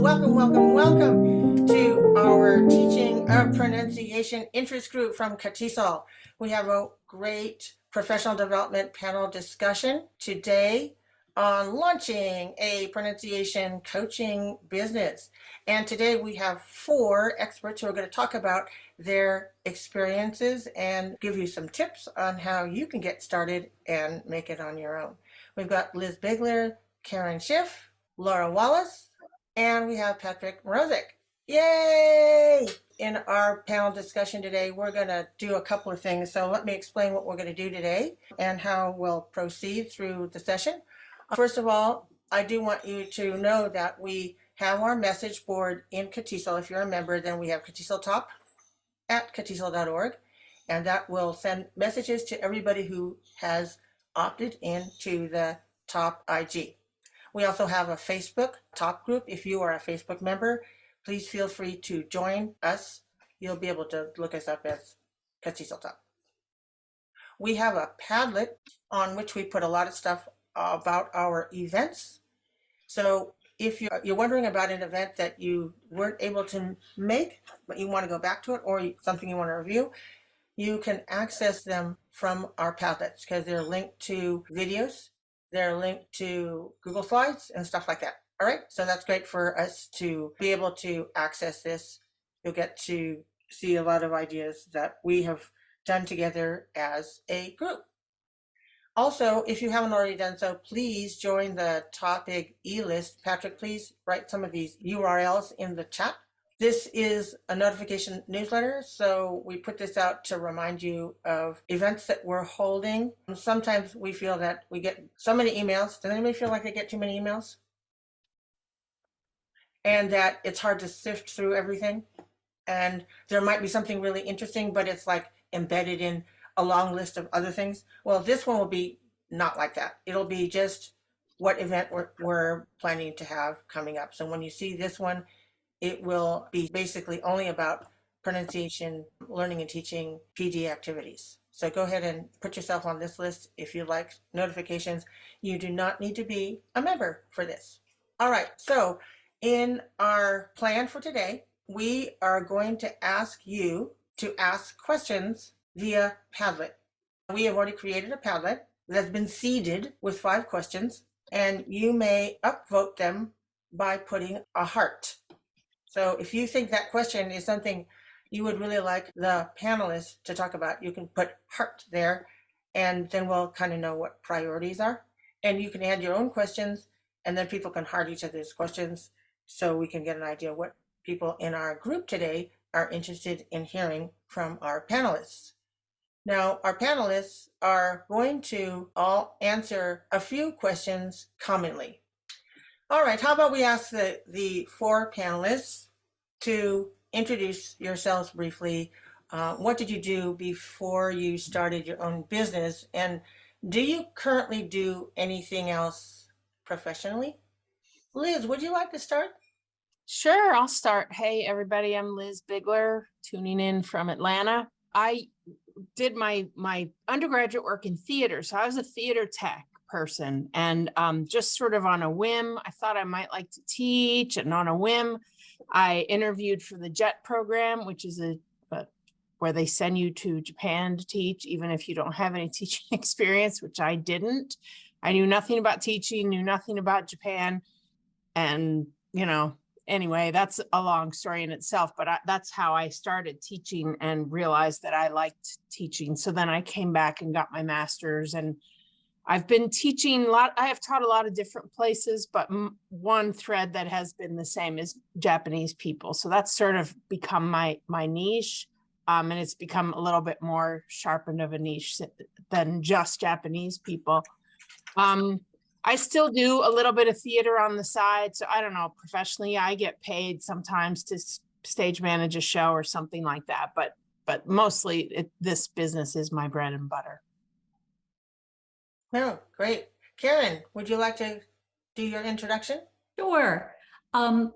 Well, welcome to our Teaching of Pronunciation interest group from CATESOL. We have a great professional development panel discussion today on launching a pronunciation coaching business. And today we have 4 experts who are going to talk about their experiences and give you some tips on how you can get started and make it on your own. We've got Liz Bigler, Karen Schiff, Lara Wallace, and we have Patryk Mrozek. Yay! In our panel discussion today, we're going to do a couple of things. So let me explain what we're going to do today and how we'll proceed through the session. First of all, I do want you to know that we have our message board in CATESOL. If you're a member, then we have CATESOL Top at catesol.org, and that will send messages to everybody who has opted into the Top-IG. We also have a Facebook Top group. If you are a Facebook member, please feel free to join us. You'll be able to look us up as CATESOL Top. We have a Padlet on which we put a lot of stuff about our events. So if you're wondering about an event that you weren't able to make, but you want to go back to it, or something you want to review, you can access them from our Padlets because they're linked to videos, they're linked to Google Slides and stuff like that. All right, so that's great for us to be able to access this. You'll get to see a lot of ideas that we have done together as a group. Also, if you haven't already done so, please join the Top-IG list. Patryk, please write some of these URLs in the chat. This is a notification newsletter, so we put this out to remind you of events that we're holding. Sometimes we feel that we get so many emails. Does anybody feel like they get too many emails? And that it's hard to sift through everything. And there might be something really interesting, but it's like embedded in a long list of other things. Well, this one will be not like that. It'll be just what event we're planning to have coming up. So when you see this one, it will be basically only about pronunciation, learning and teaching PD activities. So go ahead and put yourself on this list if you like notifications. You do not need to be a member for this. All right, so in our plan for today, we are going to ask you to ask questions via Padlet. We have already created a Padlet that's been seeded with 5 questions, and you may upvote them by putting a heart. So if you think that question is something you would really like the panelists to talk about, you can put heart there, and then we'll kind of know what priorities are. And you can add your own questions, and then people can heart each other's questions so we can get an idea what people in our group today are interested in hearing from our panelists. Now, our panelists are going to all answer a few questions commonly. All right, how about we ask the 4 panelists to introduce yourselves briefly. What did you do before you started your own business? And do you currently do anything else professionally? Liz, would you like to start? Sure, I'll start. Hey, everybody, I'm Liz Bigler, tuning in from Atlanta. I did my undergraduate work in theater, so I was a theater tech person, and just sort of on a whim, I thought I might like to teach, and on a whim, I interviewed for the JET program, which is where they send you to Japan to teach, even if you don't have any teaching experience, which I didn't. I knew nothing about teaching, knew nothing about Japan, and anyway, that's a long story in itself, but that's how I started teaching and realized that I liked teaching. So then I came back and got my master's, and I've been teaching a lot. I have taught a lot of different places, but one thread that has been the same is Japanese people. So that's sort of become my niche. And it's become a little bit more sharpened of a niche than just Japanese people. I still do a little bit of theater on the side. So I don't know, professionally, I get paid sometimes to stage manage a show or something like that. But mostly this business is my bread and butter. No, great. Karen, would you like to do your introduction? Sure. I'm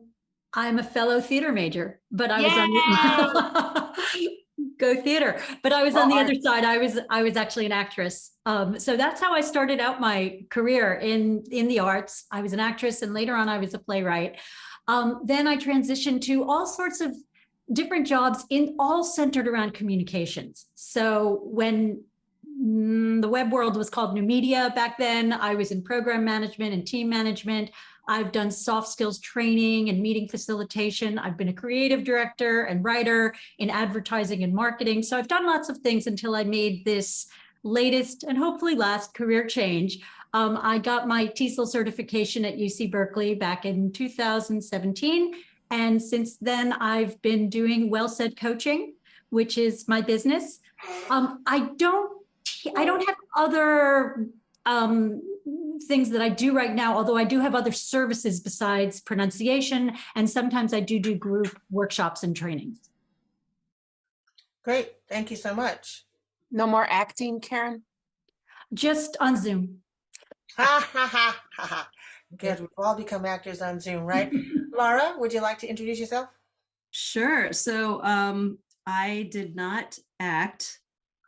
a fellow theater major, but I was on go theater, but I was on the other side. I was actually an actress. So that's how I started out my career in the arts. I was an actress, and later on I was a playwright. Then I transitioned to all sorts of different jobs in all centered around communications. So when the web world was called new media back then, I was in program management and team management. I've done soft skills training and meeting facilitation. I've been a creative director and writer in advertising and marketing. So I've done lots of things until I made this latest and hopefully last career change. I got my TESOL certification at UC Berkeley back in 2017. And since then, I've been doing Well Said coaching, which is my business. I don't have other things that I do right now, although I do have other services besides pronunciation. And sometimes I do group workshops and trainings. Great. Thank you so much. No more acting, Karen? Just on Zoom. Ha ha ha ha ha. Good. We've all become actors on Zoom, right? Lara, would you like to introduce yourself? Sure. So I did not act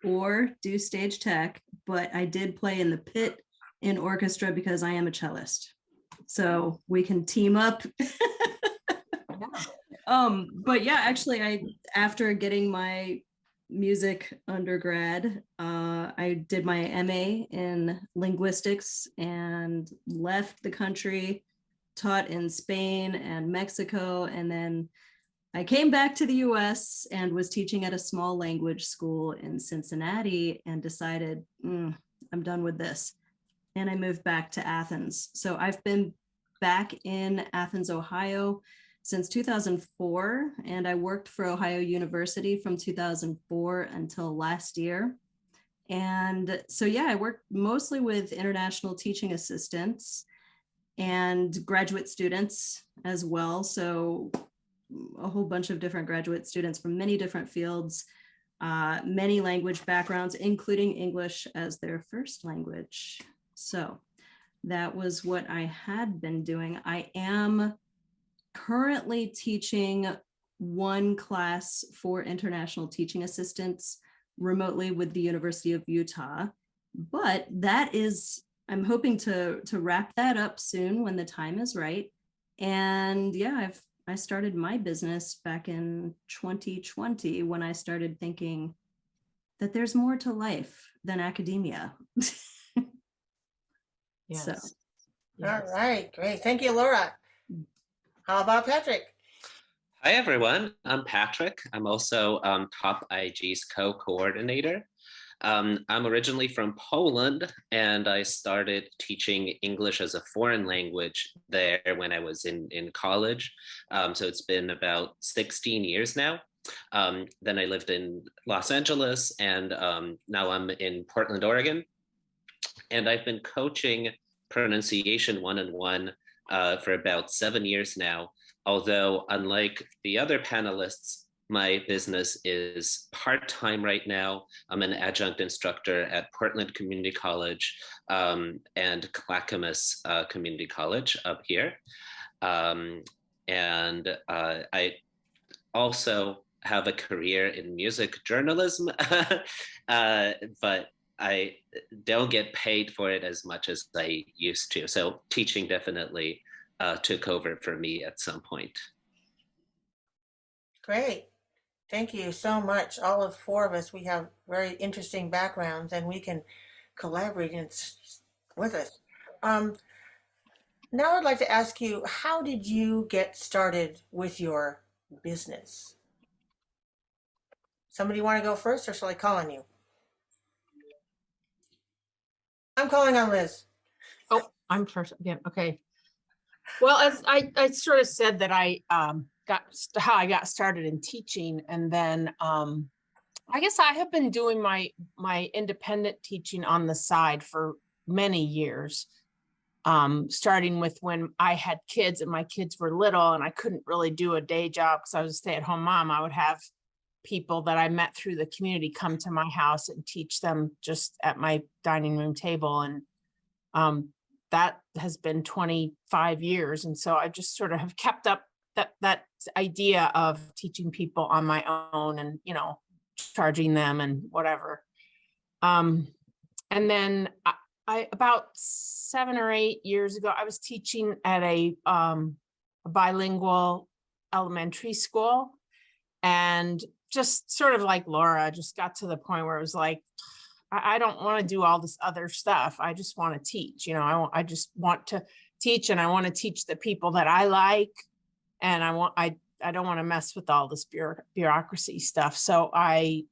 or do stage tech, but I did play in the pit in orchestra because I am a cellist. So we can team up. But yeah, actually, after getting my music undergrad, I did my MA in linguistics and left the country, taught in Spain and Mexico, and then I came back to the US and was teaching at a small language school in Cincinnati and decided, I'm done with this. And I moved back to Athens. So I've been back in Athens, Ohio since 2004, and I worked for Ohio University from 2004 until last year. And so, yeah, I worked mostly with international teaching assistants and graduate students as well. So a whole bunch of different graduate students from many different fields, many language backgrounds, including English as their first language. So that was what I had been doing. I am currently teaching one class for international teaching assistants remotely with the University of Utah, but that is, I'm hoping to wrap that up soon when the time is right. And yeah, I started my business back in 2020 when I started thinking that there's more to life than academia. Yes. So, All right, great. Thank you, Laura. How about Patryk? Hi, everyone. I'm Patryk. I'm also Top-IG's co-coordinator. I'm originally from Poland, and I started teaching English as a foreign language there when I was in college. So it's been about 16 years now. Then I lived in Los Angeles, and now I'm in Portland, Oregon. And I've been coaching pronunciation one-on-one for about 7 years now. Although, unlike the other panelists, my business is part-time right now. I'm an adjunct instructor at Portland Community College and Clackamas Community College up here. And I also have a career in music journalism, but I don't get paid for it as much as I used to. So teaching definitely took over for me at some point. Great. Thank you so much. All of four of us, we have very interesting backgrounds and we can collaborate with us. Now I'd like to ask you, how did you get started with your business? Somebody want to go first, or shall I call on you? I'm calling on Liz. Oh, I'm first again. Okay. Well, as I sort of said that I how I got started in teaching, and then I guess I have been doing my independent teaching on the side for many years, starting with when I had kids and my kids were little and I couldn't really do a day job because I was a stay-at-home mom. I would have people that I met through the community come to my house and teach them just at my dining room table, and that has been 25 years. And so I just sort of have kept up that idea of teaching people on my own and, you know, charging them and whatever. And then I about 7 or 8 years ago, I was teaching at a a bilingual elementary school. And just sort of like Laura, just got to the point where it was like, I don't want to do all this other stuff. I just want to teach, I just want to teach, and I want to teach the people that I like. And I don't want to mess with all this bureaucracy stuff. So I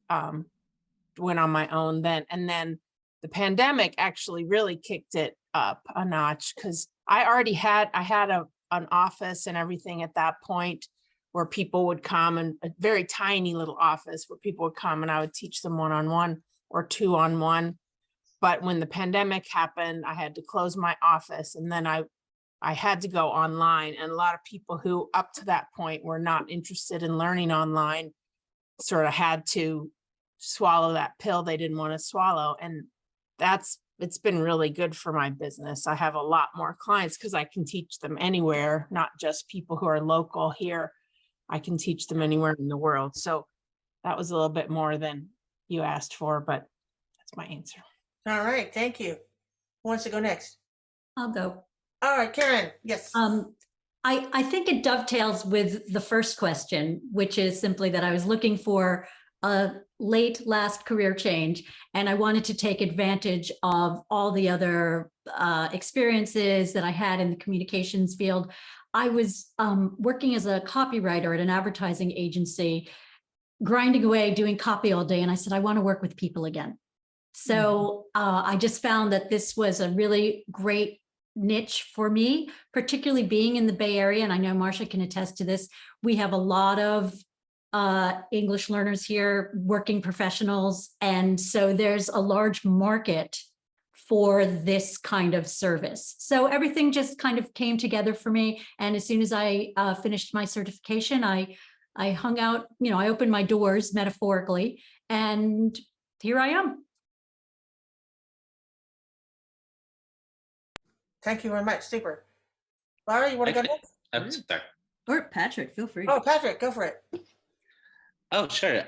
went on my own then. And then the pandemic actually really kicked it up a notch, because I had an office and everything at that point, where people would come, and a very tiny little office where people would come and I would teach them one-on-one or two-on-one. But when the pandemic happened, I had to close my office, and then I had to go online. And a lot of people who up to that point were not interested in learning online sort of had to swallow that pill they didn't want to swallow. And it's been really good for my business. I have a lot more clients because I can teach them anywhere, not just people who are local here. I can teach them anywhere in the world. So that was a little bit more than you asked for, but that's my answer. All right, thank you. Who wants to go next? I'll go. All right, Karen, yes. I think it dovetails with the first question, which is simply that I was looking for a late last career change, and I wanted to take advantage of all the other experiences that I had in the communications field. I was working as a copywriter at an advertising agency, grinding away, doing copy all day. And I said, I want to work with people again. So I just found that this was a really great niche for me, particularly being in the Bay Area. And I know Marsha can attest to this. We have a lot of English learners here, working professionals. And so there's a large market for this kind of service. So everything just kind of came together for me. And as soon as I finished my certification, I hung out, I opened my doors metaphorically, and here I am. Thank you very much. Super. Lara, you want to go next? Oh, sorry. Or Patryk, feel free. Oh, Patryk, go for it. Oh, sure.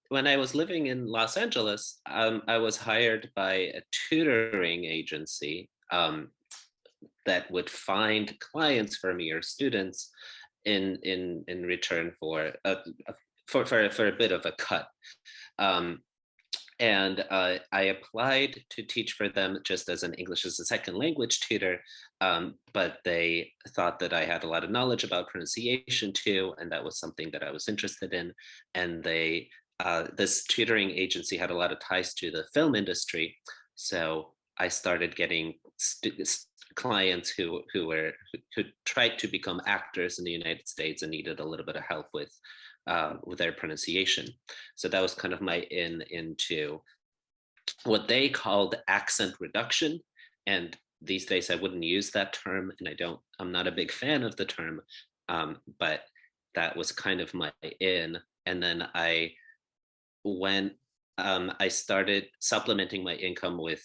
When I was living in Los Angeles, I was hired by a tutoring agency that would find clients for me or students in return for a bit of a cut. And I applied to teach for them just as an English as a second language tutor, but they thought that I had a lot of knowledge about pronunciation too, and that was something that I was interested in. And this tutoring agency had a lot of ties to the film industry, so I started getting clients who tried to become actors in the United States and needed a little bit of help with their pronunciation. So that was kind of my into what they called accent reduction. And these days I wouldn't use that term, and I'm not a big fan of the term, but that was kind of my in. And then I started supplementing my income with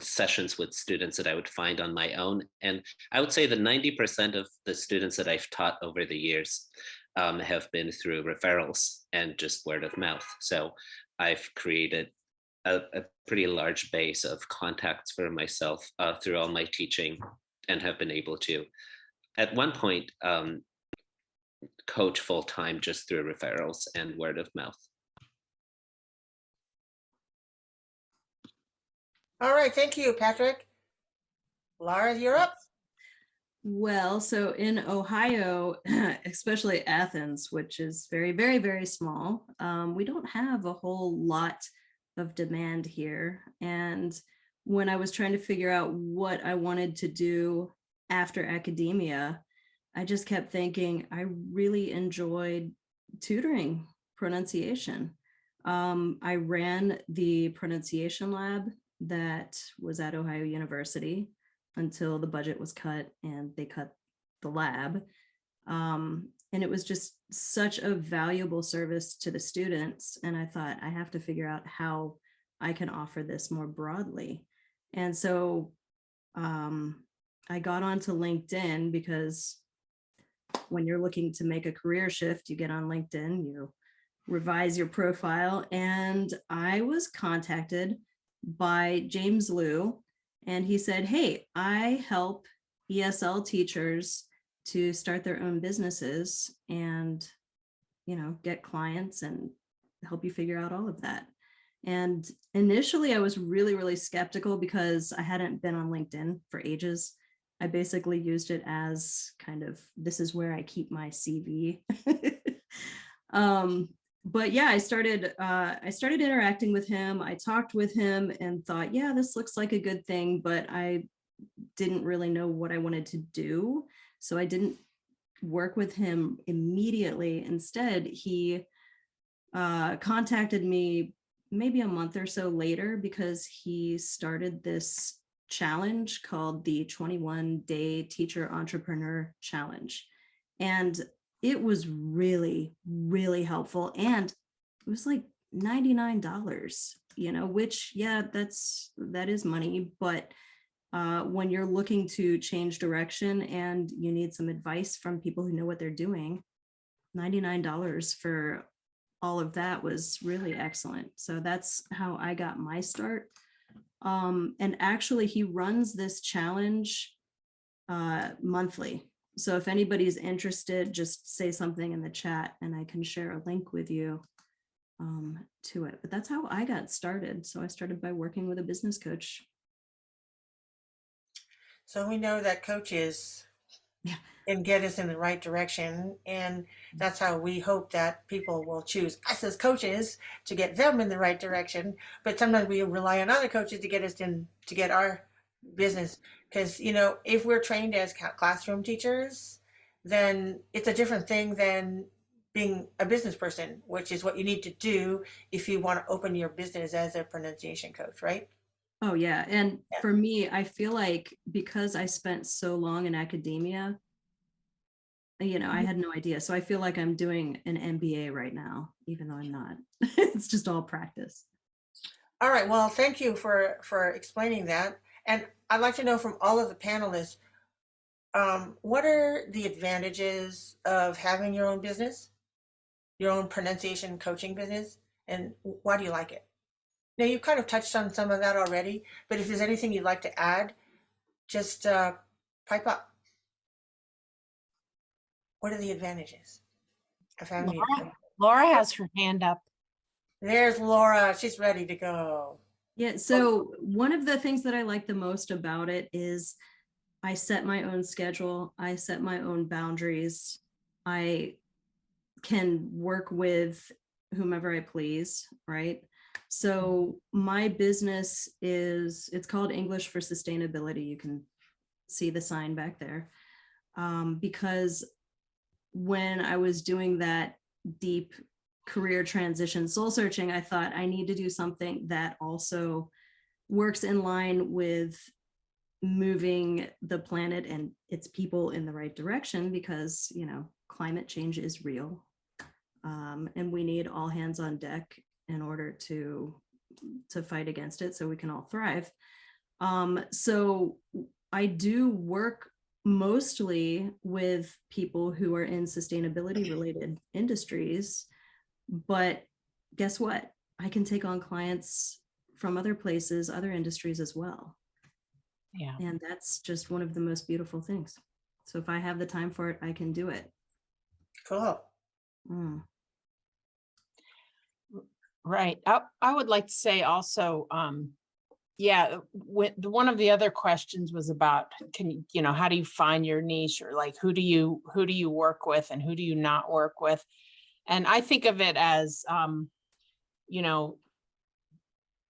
sessions with students that I would find on my own. And I would say that 90% of the students that I've taught over the years have been through referrals and just word of mouth. So I've created a pretty large base of contacts for myself through all my teaching, and have been able to, at one point, coach full-time just through referrals and word of mouth. All right, thank you, Patryk. Lara, you're up. Well, so in Ohio, especially Athens, which is very, very, very small, we don't have a whole lot of demand here. And when I was trying to figure out what I wanted to do after academia, I just kept thinking I really enjoyed tutoring pronunciation. I ran the pronunciation lab that was at Ohio University until the budget was cut and they cut the lab. And it was just such a valuable service to the students. And I thought, I have to figure out how I can offer this more broadly. And so I got onto LinkedIn, because when you're looking to make a career shift, you get on LinkedIn, you revise your profile. And I was contacted by James Liu, and he said, hey, I help ESL teachers to start their own businesses and, you know, get clients and help you figure out all of that. And initially I was really, really skeptical because I hadn't been on LinkedIn for ages. I basically used it as kind of, this is where I keep my CV. But yeah, I started interacting with him. I talked with him and thought, yeah, this looks like a good thing, but I didn't really know what I wanted to do. So I didn't work with him immediately. Instead, he contacted me maybe a month or so later because he started this challenge called the 21-Day Teacher Entrepreneur Challenge. And it was really, really helpful. And it was like $99, you know, which, yeah, that is money. But when you're looking to change direction and you need some advice from people who know what they're doing, $99 for all of that was really excellent. So that's how I got my start. And actually he runs this challenge monthly. So if anybody's interested, just say something in the chat and I can share a link with you to it. But that's how I got started. So I started by working with a business coach. So we know that coaches can get us in the right direction. And that's how we hope that people will choose us as coaches to get them in the right direction. But sometimes we rely on other coaches to get us in, to get our business. Because, you know, if we're trained as classroom teachers, then it's a different thing than being a business person, which is what you need to do if you want to open your business as a pronunciation coach, right? Oh yeah. And for me, I feel like because I spent so long in academia, you know, I had no idea. So I feel like I'm doing an MBA right now, even though I'm not. It's just all practice. All right. Well, thank you for explaining that. And I'd like to know from all of the panelists, what are the advantages of having your own business, your own pronunciation coaching business, and why do you like it? Now, you've kind of touched on some of that already, but if there's anything you'd like to add, just pipe up. What are the advantages of having your own? Laura has her hand up. There's Laura. She's ready to go. Yeah. So one of the things that I like the most about it is I set my own schedule. I set my own boundaries. I can work with whomever I please, right? So my business it's called English for Sustainability. You can see the sign back there. Because when I was doing that deep career transition soul searching, I thought I need to do something that also works in line with moving the planet and its people in the right direction, because, you know, climate change is real. And we need all hands on deck in order to fight against it so we can all thrive. So I do work mostly with people who are in sustainability related industries, but guess what? I can take on clients from other places, other industries as well. Yeah. And that's just one of the most beautiful things. So if I have the time for it, I can do it. Cool. Right. I would like to say also, yeah, one of the other questions was about, how do you find your niche, or like, who do you work with and who do you not work with? And I think of it as,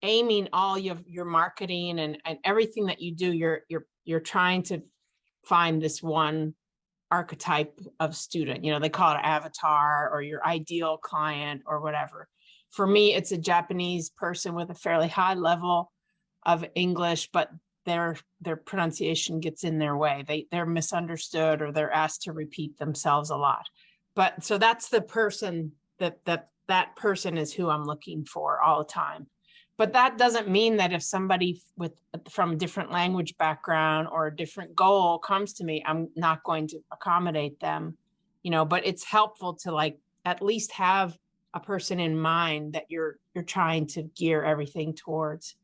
aiming all your marketing and everything that you do, you're trying to find this one archetype of student. They call it an avatar or your ideal client or whatever. For me, it's a Japanese person with a fairly high level of English, but their pronunciation gets in their way. They're misunderstood, or they're asked to repeat themselves a lot. But so that's the person that person is who I'm looking for all the time. But that doesn't mean that if somebody from a different language background or a different goal comes to me, I'm not going to accommodate them, but it's helpful to at least have a person in mind that you're trying to gear everything towards.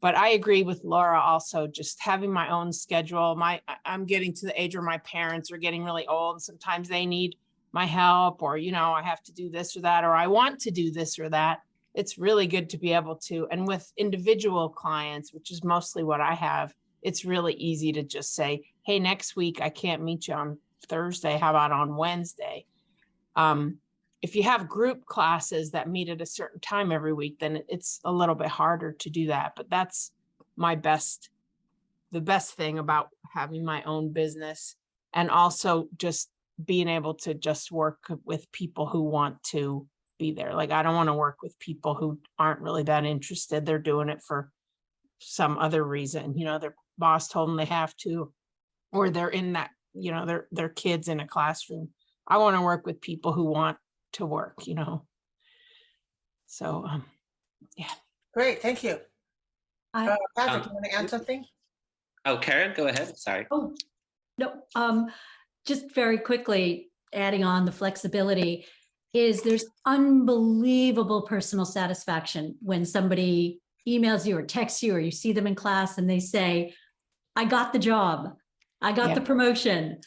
But I agree with Laura also, just having my own schedule. I'm getting to the age where my parents are getting really old. And sometimes they need my help, or, you know, I have to do this or that, or I want to do this or that. It's really good to be able to, and with individual clients, which is mostly what I have, it's really easy to just say, hey, next week I can't meet you on Thursday. How about on Wednesday? If you have group classes that meet at a certain time every week, then it's a little bit harder to do that. But that's the best thing about having my own business, and also just being able to just work with people who want to be there. Like, I don't want to work with people who aren't really that interested. They're doing it for some other reason. You know, their boss told them they have to, or they're in that, you know, they're kids in a classroom. I want to work with people who want to work, you know. So, yeah. Great, thank you. I, Patryk, you want to add something? Oh, Karen, go ahead. Sorry. oh, no, just very quickly, adding on the flexibility, is there's unbelievable personal satisfaction when somebody emails you or texts you, or you see them in class and they say, I got the job, I got the promotion.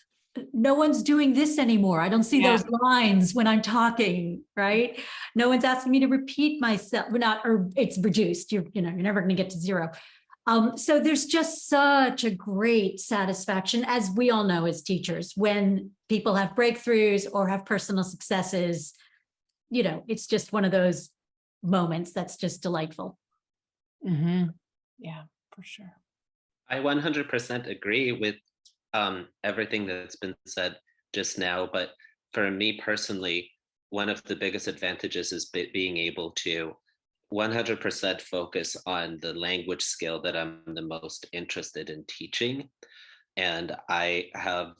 No one's doing this anymore. I don't see those lines when I'm talking, right? No one's asking me to repeat myself, or it's reduced. You're never going to get to zero. So there's just such a great satisfaction, as we all know as teachers, when people have breakthroughs or have personal successes. You know, it's just one of those moments that's just delightful. Mm-hmm. Yeah, for sure. I 100% agree with everything that's been said just now. But for me personally, one of the biggest advantages is being able to 100% focus on the language skill that I'm the most interested in teaching. And I have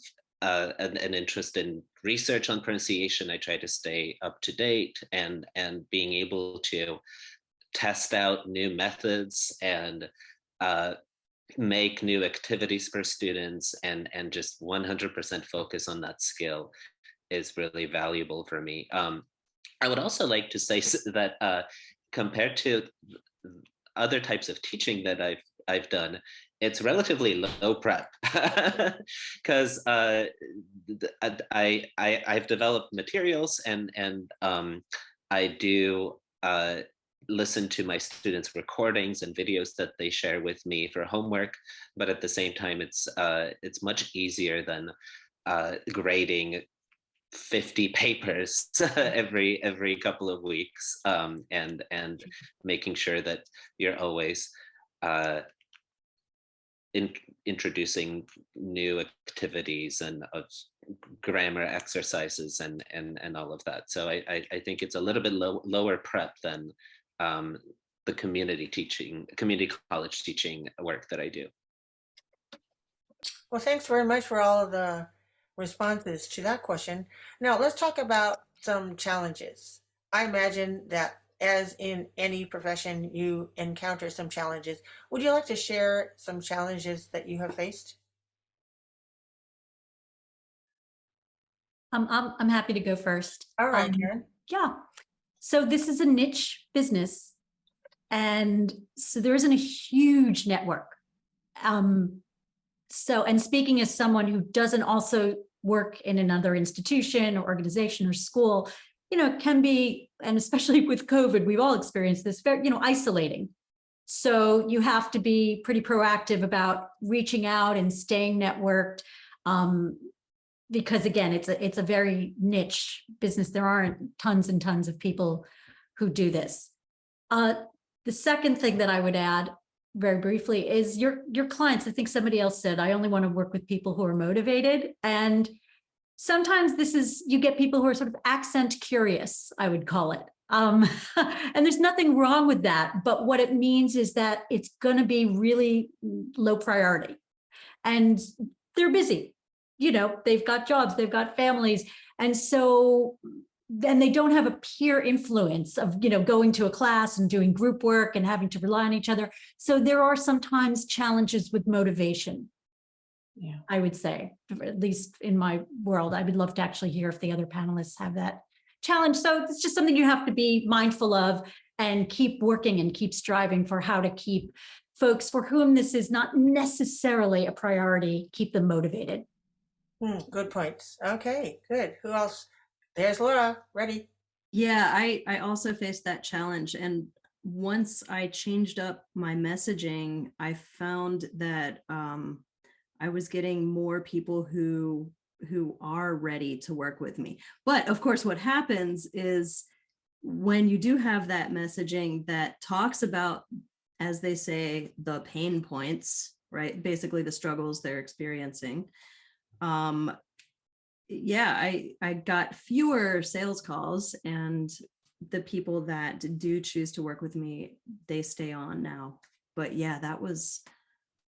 an interest in research on pronunciation. I try to stay up to date, and being able to test out new methods and make new activities for students, and just 100% focus on that skill is really valuable for me. I would also like to say that compared to other types of teaching that I've done, it's relatively low prep, because I've developed materials, and I do listen to my students' recordings and videos that they share with me for homework. But at the same time, it's much easier than grading 50 papers every couple of weeks, and making sure that you're always introducing new activities and of grammar exercises and all of that. So I think it's a little bit lower prep than the community college teaching work that I do. Well, thanks very much for all of the responses to that question. Now let's talk about some challenges. I imagine that, as in any profession, you encounter some challenges. Would you like to share some challenges that you have faced? I'm happy to go first. All right, Karen. Yeah. So this is a niche business, and so there isn't a huge network. So, and speaking as someone who doesn't also work in another institution or organization or school, you know, it can be, and especially with COVID, we've all experienced this, very, you know, isolating. So you have to be pretty proactive about reaching out and staying networked, because again, it's a very niche business. There aren't tons and tons of people who do this. The second thing that I would add very briefly is your clients. I think somebody else said, I only want to work with people who are motivated. And sometimes you get people who are sort of accent curious, I would call it. And there's nothing wrong with that. But what it means is that it's going to be really low priority. And they're busy. You know, they've got jobs, they've got families. And so then they don't have a peer influence of, you know, going to a class and doing group work and having to rely on each other. So there are sometimes challenges with motivation. Yeah, I would say, at least in my world. I would love to actually hear if the other panelists have that challenge. So it's just something you have to be mindful of. and keep working and keep striving for how to keep folks for whom this is not necessarily a priority, keep them motivated. Good points. Okay, good. Who else? There's Laura, ready. Yeah, I also faced that challenge. And once I changed up my messaging, I found that I was getting more people who are ready to work with me. But of course, what happens is when you do have that messaging that talks about, as they say, the pain points, right? Basically the struggles they're experiencing. Yeah, I got fewer sales calls, and the people that do choose to work with me, they stay on now. But yeah, that was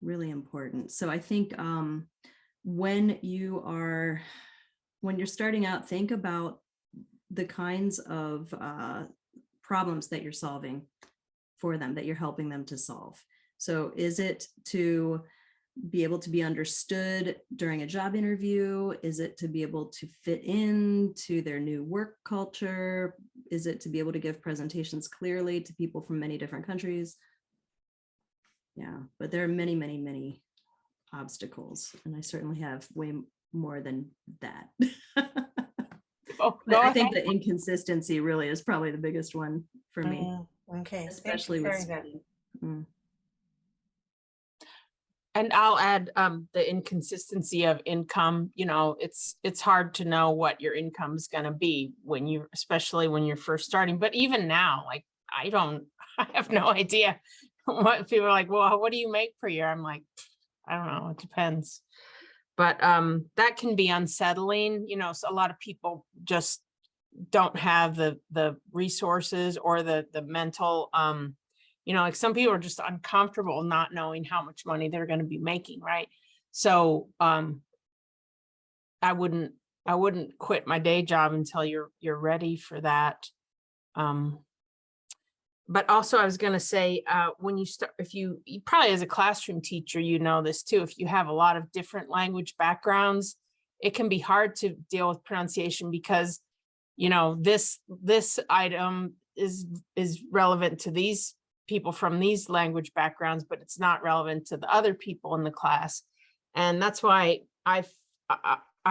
really important. So I think when you're starting out, think about the kinds of problems that you're solving for them, that you're helping them to solve. So is it to be able to be understood during a job interview? Is it to be able to fit into their new work culture? Is it to be able to give presentations clearly to people from many different countries? Yeah, but there are many, many, many obstacles, and I certainly have way more than that. But I think the inconsistency really is probably the biggest one for me. Okay, Especially with speed. And I'll add the inconsistency of income. You know, it's hard to know what your income is going to be especially when you're first starting. But even now, like I have no idea what people are like. Well, what do you make per year? I'm like, I don't know. It depends. But that can be unsettling. You know, so a lot of people just don't have the resources or the mental. You know, like some people are just uncomfortable not knowing how much money they're going to be making, right? So I wouldn't quit my day job until you're ready for that. But also I was going to say, when you start, if you probably as a classroom teacher, you know this too, if you have a lot of different language backgrounds, it can be hard to deal with pronunciation because, you know, this item is relevant to these people from these language backgrounds, but it's not relevant to the other people in the class. And that's why I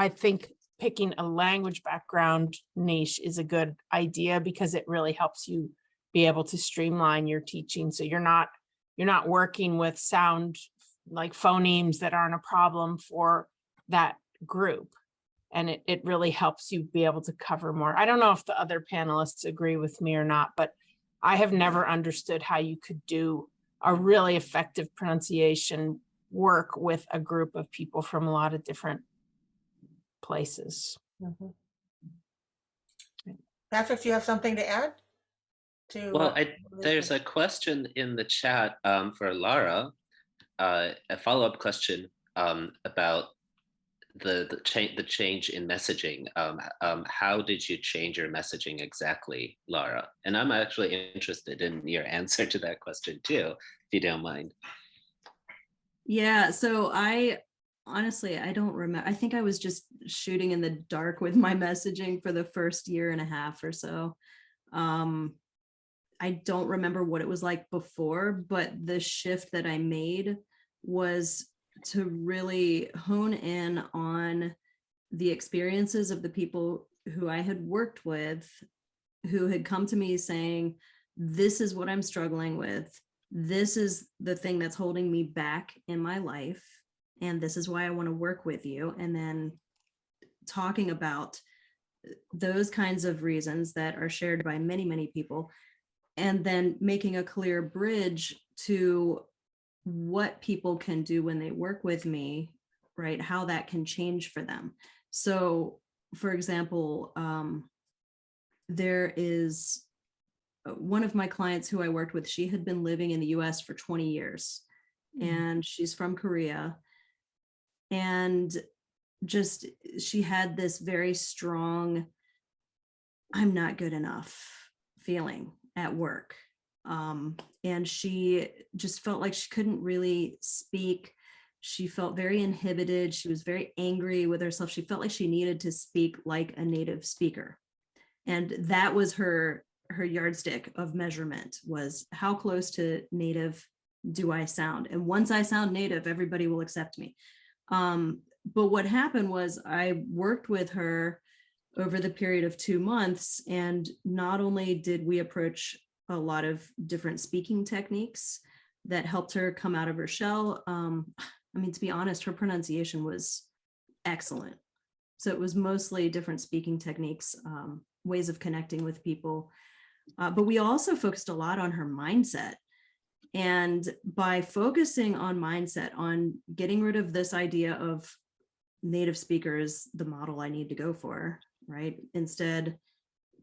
think picking a language background niche is a good idea, because it really helps you be able to streamline your teaching. So you're not working with sound like phonemes that aren't a problem for that group. And it really helps you be able to cover more. I don't know if the other panelists agree with me or not, but I have never understood how you could do a really effective pronunciation work with a group of people from a lot of different places. Patryk, do you have something to add? Well, there's a question in the chat for Lara, a follow-up question about the change in messaging. How did you change your messaging exactly, Lara? And I'm actually interested in your answer to that question too, if you don't mind. Yeah, so honestly, I don't remember. I think I was just shooting in the dark with my messaging for the first year and a half or so. I don't remember what it was like before, but the shift that I made was to really hone in on the experiences of the people who I had worked with, who had come to me saying, this is what I'm struggling with. This is the thing that's holding me back in my life. And this is why I want to work with you. And then talking about those kinds of reasons that are shared by many, many people, and then making a clear bridge to what people can do when they work with me, right? How that can change for them. So, for example, there is one of my clients who I worked with. She had been living in the US for 20 years, and she's from Korea. And just, she had this very strong, I'm not good enough feeling at work. And she just felt like she couldn't really speak. She felt very inhibited. She was very angry with herself. She felt like she needed to speak like a native speaker. And that was her her yardstick of measurement was how close to native do I sound? And once I sound native, everybody will accept me. But what happened was I worked with her over the period of 2 months. And not only did we approach a lot of different speaking techniques that helped her come out of her shell. I mean, to be honest, her pronunciation was excellent. So it was mostly different speaking techniques, ways of connecting with people. But we also focused a lot on her mindset. And by focusing on mindset, on getting rid of this idea of native speakers, the model I need to go for, right? Instead,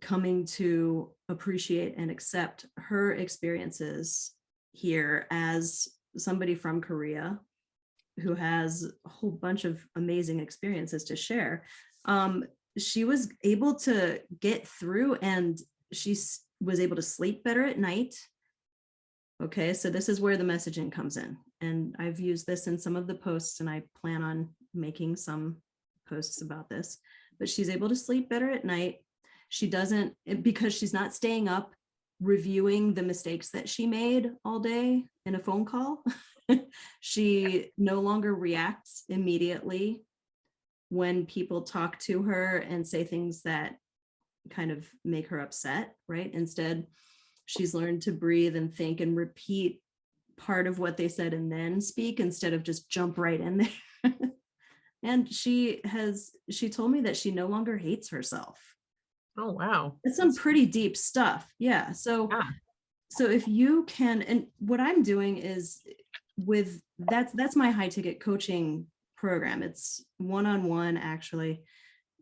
coming to appreciate and accept her experiences here as somebody from Korea who has a whole bunch of amazing experiences to share. She was able to get through, and she was able to sleep better at night. Okay, so this is where the messaging comes in. And I've used this in some of the posts, and I plan on making some posts about this. But she's able to sleep better at night. She doesn't, because she's not staying up reviewing the mistakes that she made all day in a phone call. She no longer reacts immediately when people talk to her and say things that kind of make her upset, right? Instead, she's learned to breathe and think and repeat part of what they said and then speak instead of just jump right in there. And she told me that she no longer hates herself. Oh, wow. It's some pretty deep stuff. Yeah. So if you can, and what I'm doing is that's my high ticket coaching program. It's one-on-one actually.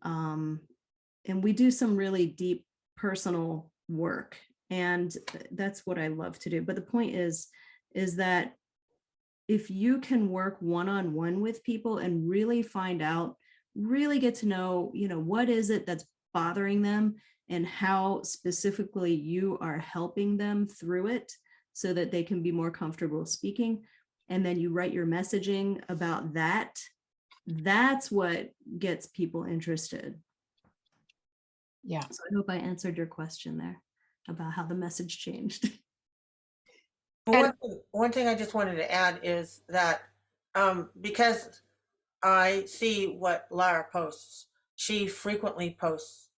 And we do some really deep personal work, and that's what I love to do. But the point is that if you can work one-on-one with people and really find out, really get to know, what is it that's bothering them and how specifically you are helping them through it so that they can be more comfortable speaking. And then you write your messaging about that. That's what gets people interested. Yeah. So I hope I answered your question there about how the message changed. One thing I just wanted to add is that because I see what Lara posts, she frequently posts,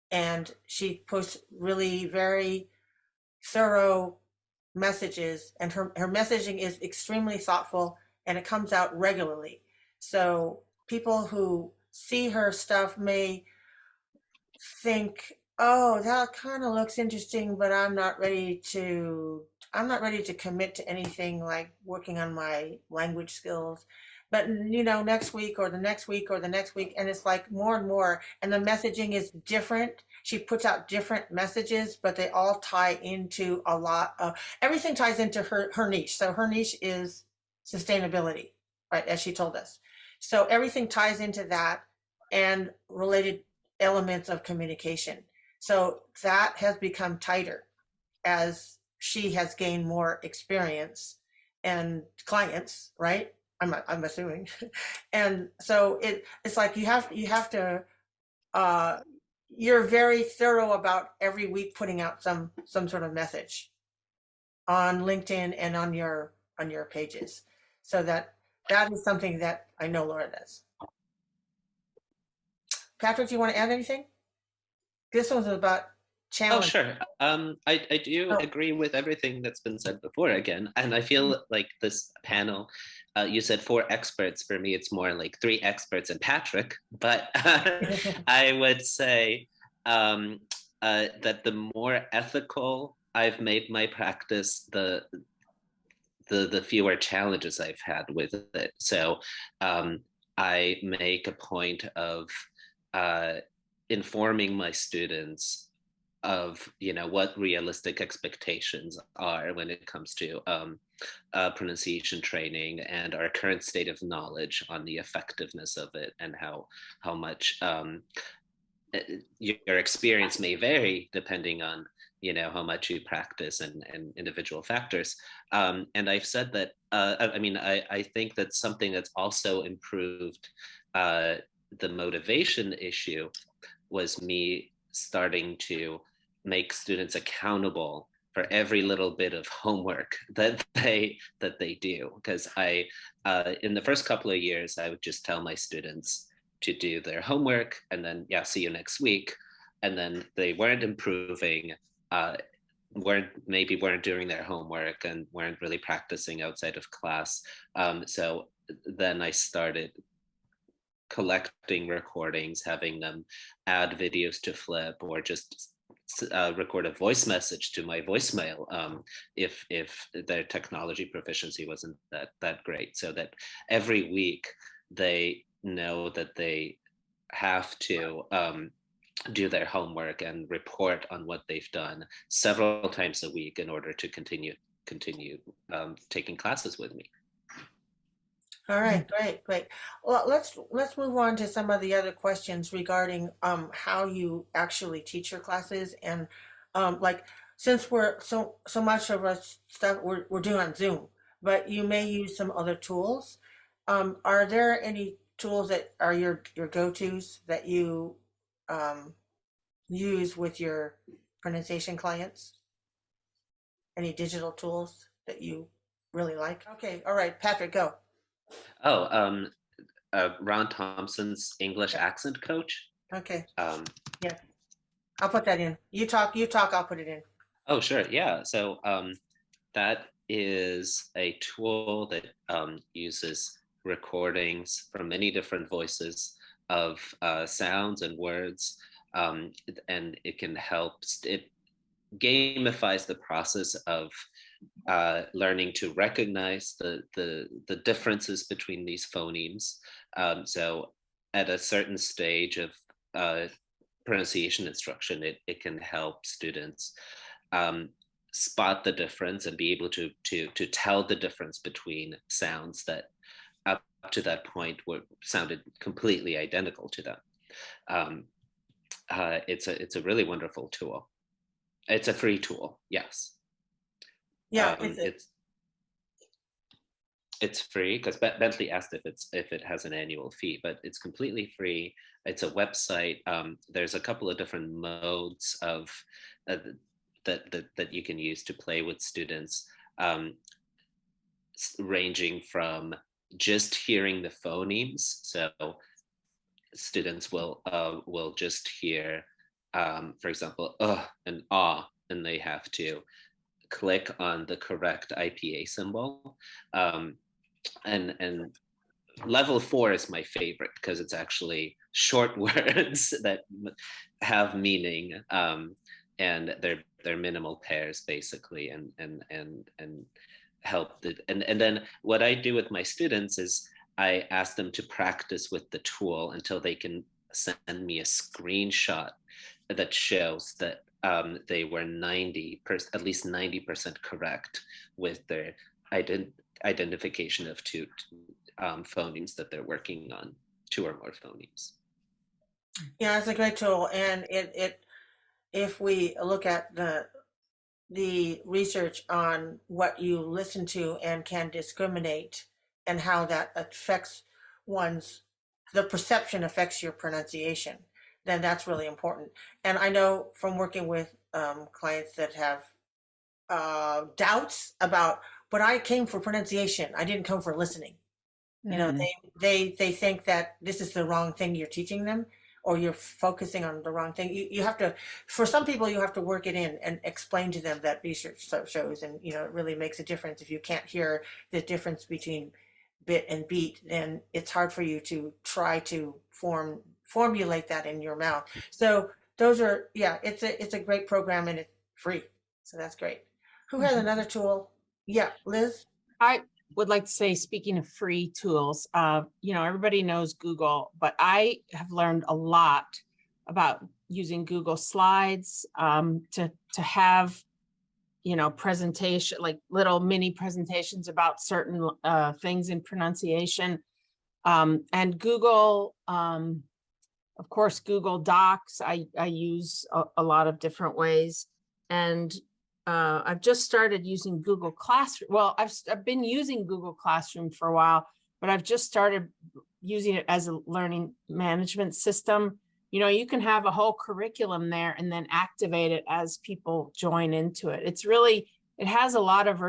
and she posts really very thorough messages, and her messaging is extremely thoughtful, and it comes out regularly. So people who see her stuff may think, oh, that kind of looks interesting, but I'm not ready to commit to anything like working on my language skills. But next week or the next week or the next week, and it's like more and more, and the messaging is different. She puts out different messages, but they all tie into a lot of, everything ties into her niche. So her niche is sustainability, right, as she told us. So everything ties into that and related elements of communication. So that has become tighter as she has gained more experience and clients, right? I'm assuming. And so it's like you have to you're very thorough about every week putting out some sort of message on LinkedIn and on your pages. So that is something that I know Laura does. Patryk, do you want to add anything? This one's about challenge. Oh, sure. I do agree with everything that's been said before again. And I feel like this panel, you said 4 experts. For me, it's more like 3 experts and Patryk. But I would say that the more ethical I've made my practice, the fewer challenges I've had with it. So I make a point of informing my students of what realistic expectations are when it comes to pronunciation training and our current state of knowledge on the effectiveness of it, and how much your experience may vary depending on how much you practice and individual factors. And I've said that I think that something that's also improved the motivation issue was me starting to make students accountable for every little bit of homework that they do. Because I, in the first couple of years, I would just tell my students to do their homework and then, yeah, see you next week. And then they weren't improving, weren't doing their homework and weren't really practicing outside of class. So then I started collecting recordings, having them add videos to Flip, or just record a voice message to my voicemail if their technology proficiency wasn't that great, so that every week they know that they have to do their homework and report on what they've done several times a week in order to continue taking classes with me. All right, great. Well, let's move on to some of the other questions regarding how you actually teach your classes, and like, since we're so much of our stuff we're doing on Zoom, but you may use some other tools. Are there any tools that are your go-tos that you use with your pronunciation clients? Any digital tools that you really like? Okay, all right, Patryk, go. Oh, Ron Thompson's English accent coach. Okay, yeah, I'll put that in. You talk, I'll put it in. Oh, sure. Yeah. So that is a tool that uses recordings from many different voices of sounds and words, and it can help. It gamifies the process of learning to recognize the differences between these phonemes. So at a certain stage of pronunciation instruction, it can help students spot the difference and be able to tell the difference between sounds that up to that point sounded completely identical to them. It's a really wonderful tool. It's a free tool, yes. Yeah, it's free, because Bentley asked if it has an annual fee, but it's completely free. It's a website. There's a couple of different modes of that you can use to play with students, ranging from just hearing the phonemes. So students will just hear, for example, and ah, and they have to click on the correct IPA symbol. And level 4 is my favorite, because it's actually short words that have meaning, and they're minimal pairs basically, and help and then what I do with my students is I ask them to practice with the tool until they can send me a screenshot that shows that they were at least 90% correct with their identification of two phonemes that they're working on, 2 or more phonemes. yeah, it's a great tool, and if we look at the research on what you listen to and can discriminate, and how that affects the perception affects your pronunciation, then that's really important. And I know from working with clients that have doubts about, but I came for pronunciation, I didn't come for listening. You know, they think that this is the wrong thing you're teaching them, or you're focusing on the wrong thing. You have to, for some people, you have to work it in and explain to them that research shows, and you know, it really makes a difference. If you can't hear the difference between bit and beat, then it's hard for you to try to formulate that in your mouth. So those are, yeah, it's a great program, and it's free. So that's great. Who has another tool? Yeah, Liz? I would like to say, speaking of free tools, everybody knows Google, but I have learned a lot about using Google Slides to have, presentation, like little mini presentations about certain things in pronunciation. And Google, of course, Google Docs, I use a lot of different ways. And I've just started using Google Classroom. Well, I've been using Google Classroom for a while, but I've just started using it as a learning management system, you can have a whole curriculum there and then activate it as people join into it. It has a lot of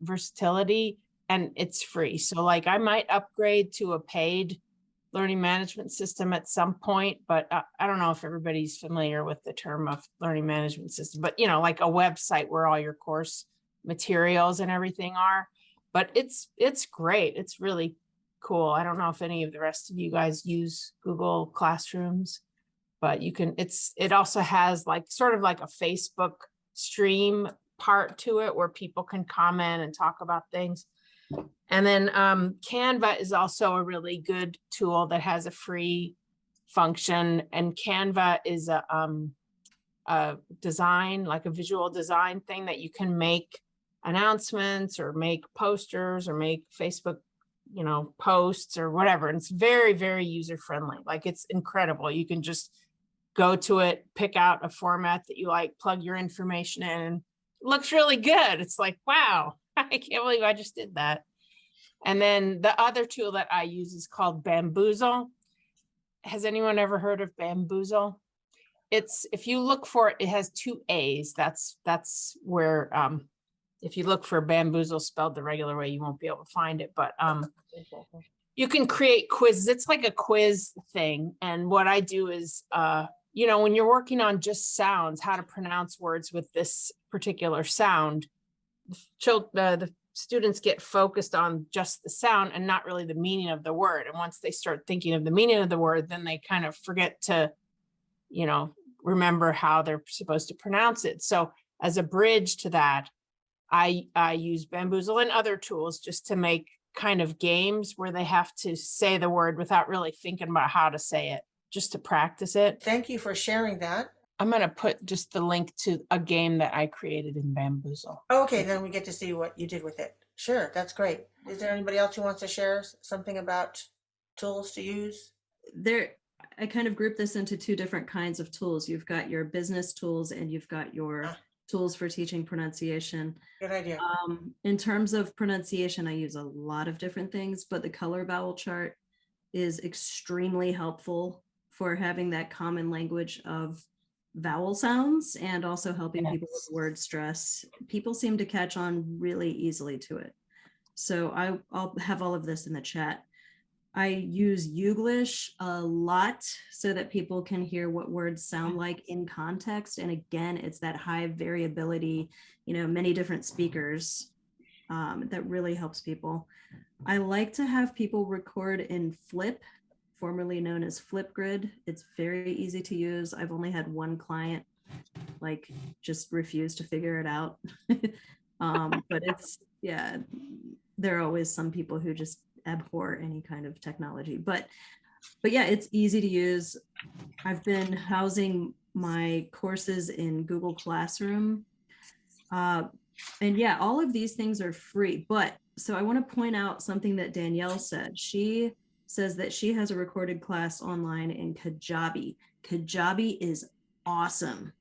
versatility, and it's free. So like I might upgrade to a paid learning management system at some point, but I don't know if everybody's familiar with the term of learning management system, but like a website where all your course materials and everything are. But it's great. It's really cool. I don't know if any of the rest of you guys use Google Classrooms, but it also has like sort of like a Facebook stream part to it where people can comment and talk about things. And then Canva is also a really good tool that has a free function. And Canva is a design, like a visual design thing that you can make announcements or make posters or make Facebook, posts or whatever. And it's very, very user friendly. Like it's incredible. You can just go to it, pick out a format that you like, plug your information in, and it looks really good. It's like, wow, I can't believe I just did that. And then the other tool that I use is called Bamboozle. Has anyone ever heard of Bamboozle? If you look for it, it has 2 A's. That's where, if you look for Bamboozle spelled the regular way, you won't be able to find it. But you can create quizzes. It's like a quiz thing. And what I do is, when you're working on just sounds, how to pronounce words with this particular sound, the students get focused on just the sound and not really the meaning of the word. And once they start thinking of the meaning of the word, then they kind of forget to, remember how they're supposed to pronounce it. So as a bridge to that, I use Bamboozle and other tools just to make kind of games where they have to say the word without really thinking about how to say it, just to practice it. Thank you for sharing that. I'm going to put just the link to a game that I created in Bamboozle. Okay, then we get to see what you did with it. Sure, that's great. Is there anybody else who wants to share something about tools to use? I kind of group this into 2 different kinds of tools. You've got your business tools and you've got your tools for teaching pronunciation. Good idea. In terms of pronunciation, I use a lot of different things, but the color vowel chart is extremely helpful for having that common language of vowel sounds and also helping people with word stress. People seem to catch on really easily to it. So I'll have all of this in the chat. I use Youglish a lot so that people can hear what words sound like in context. And again, it's that high variability, many different speakers that really helps people. I like to have people record in Flip, formerly known as Flipgrid. It's very easy to use. I've only had one client just refuse to figure it out. But there are always some people who just abhor any kind of technology, but yeah, it's easy to use. I've been housing my courses in Google Classroom. And yeah, all of these things are free, but so I want to point out something that Danielle said. She says that she has a recorded class online in Kajabi. Kajabi is awesome.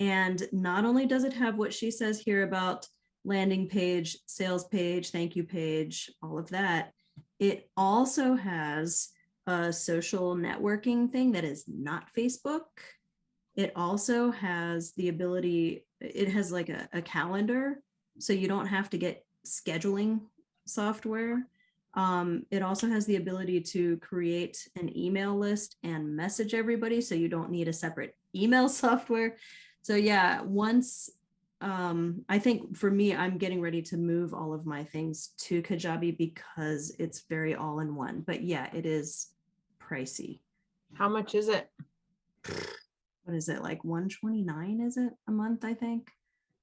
And not only does it have what she says here about landing page, sales page, thank you page, all of that, it also has a social networking thing that is not Facebook. It also has the ability, it has like a calendar, so you don't have to get scheduling software. It also has the ability to create an email list and message everybody, so you don't need a separate email software. So yeah, once I think for me, I'm getting ready to move all of my things to Kajabi because it's very all-in-one. But yeah, it is pricey. How much is it? What is it, like $129? Is it a month? I think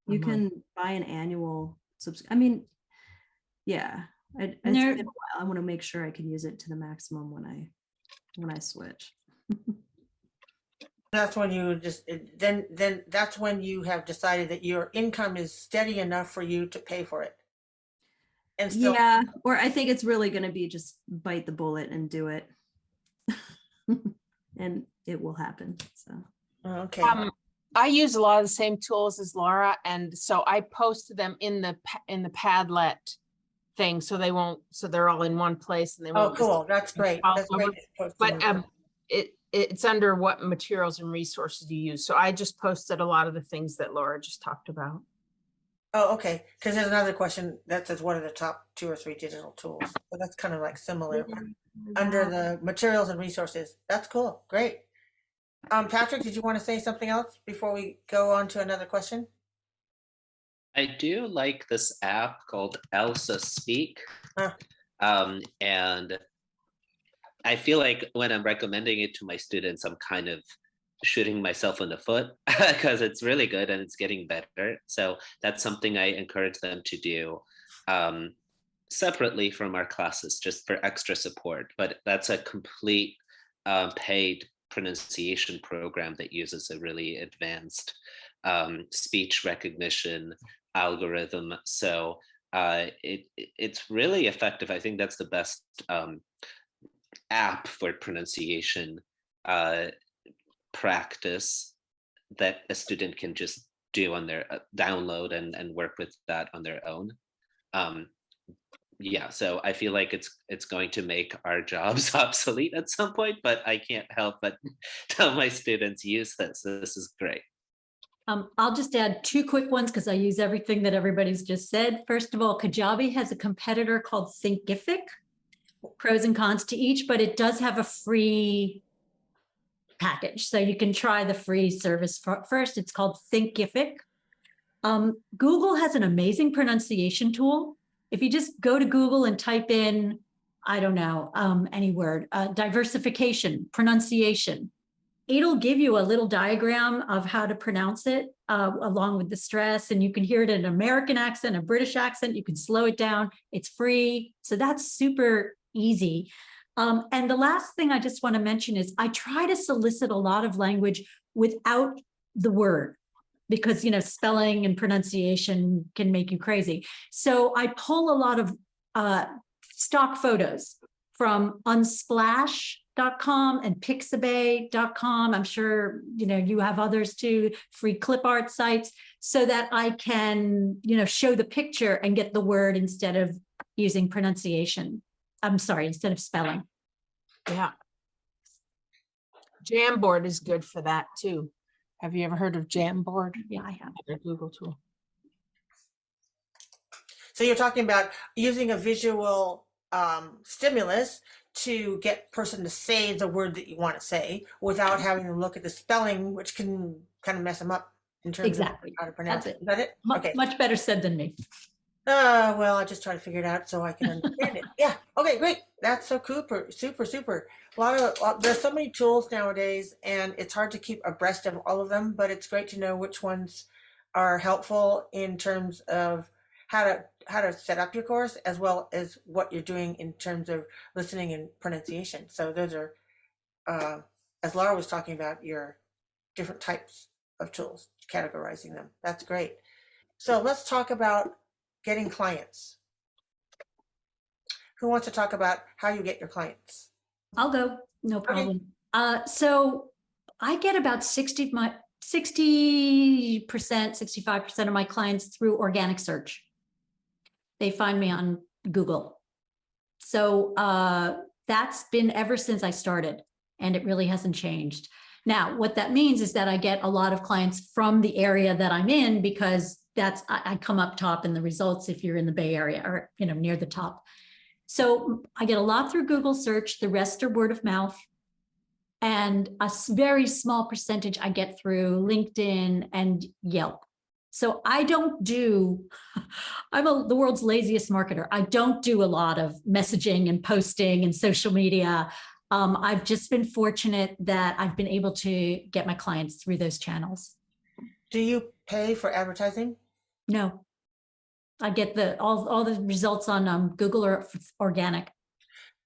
you can buy an annual subscription. I mean, yeah, it's been a while. I want to make sure I can use it to the maximum when I switch. That's when you then that's when you have decided that your income is steady enough for you to pay for it. And still, yeah, or I think it's really going to be just bite the bullet and do it. And it will happen. So okay. I use a lot of the same tools as Lara, and so I post them in the Padlet thing, so they're all in one place and they won't. Oh, cool. That's great. That's great. But it's under what materials and resources you use. So I just posted a lot of the things that Laura just talked about. Oh, okay. Because there's another question that says, what are the top 2 or 3 digital tools? So that's kind of like similar. Under the materials and resources. That's cool. Great. Patryk, did you want to say something else before we go on to another question? I do like this app called Elsa Speak. Huh. And I feel like when I'm recommending it to my students, I'm kind of shooting myself in the foot because it's really good and it's getting better. So that's something I encourage them to do separately from our classes, just for extra support. But that's a complete paid pronunciation program that uses a really advanced speech recognition algorithm. So it's really effective. I think that's the best app for pronunciation practice that a student can just do on their download and work with that on their own. Yeah, so I feel like it's going to make our jobs obsolete at some point, but I can't help but tell my students use this. This is great. I'll just add 2 quick ones because I use everything that everybody's just said. First of all, Kajabi has a competitor called Thinkific, pros and cons to each, but it does have a free package. So you can try the free service first. It's called Thinkific. Google has an amazing pronunciation tool. If you just go to Google and type in, I don't know, any word, diversification, pronunciation, it'll give you a little diagram of how to pronounce it along with the stress. And you can hear it in an American accent, a British accent. You can slow it down. It's free. So that's super easy. And the last thing I just want to mention is I try to solicit a lot of language without the word because, you know, spelling and pronunciation can make you crazy. So I pull a lot of stock photos from Unsplash.com and Pixabay.com. I'm sure, you know, you have others too, free clip art sites, so that I can, you know, show the picture and get the word instead of using pronunciation. I'm sorry, instead of spelling. Yeah. Jamboard is good for that too. Have you ever heard of Jamboard? Yeah, I have. A Google tool. So you're talking about using a visual stimulus to get person to say the word that you want to say without having them look at the spelling, which can kind of mess them up in terms Exactly. of how to pronounce That's it. Is that it? Okay. Much better said than me. Well, I just try to figure it out so I can understand it. Yeah. Okay, great. That's so super. A lot of there's so many tools nowadays, and it's hard to keep abreast of all of them. But it's great to know which ones are helpful in terms of how to set up your course, as well as what you're doing in terms of listening and pronunciation. So those are, as Lara was talking about, your different types of tools, categorizing them. That's great. So let's talk about getting clients. Who wants to talk about how you get your clients? I'll go, no problem. So I get about 60%, 65% of my clients through organic search. They find me on Google. So that's been ever since I started, and it really hasn't changed. Now, what that means is that I get a lot of clients from the area that I'm in, because I come up top in the results if you're in the Bay Area or, you know, near the top. So I get a lot through Google search. The rest are word of mouth, and a very small percentage I get through LinkedIn and Yelp. So I don't do, I'm the world's laziest marketer. I don't do a lot of messaging and posting and social media. I've just been fortunate that I've been able to get my clients through those channels. Do you pay for advertising? No, I get all the results on Google or organic.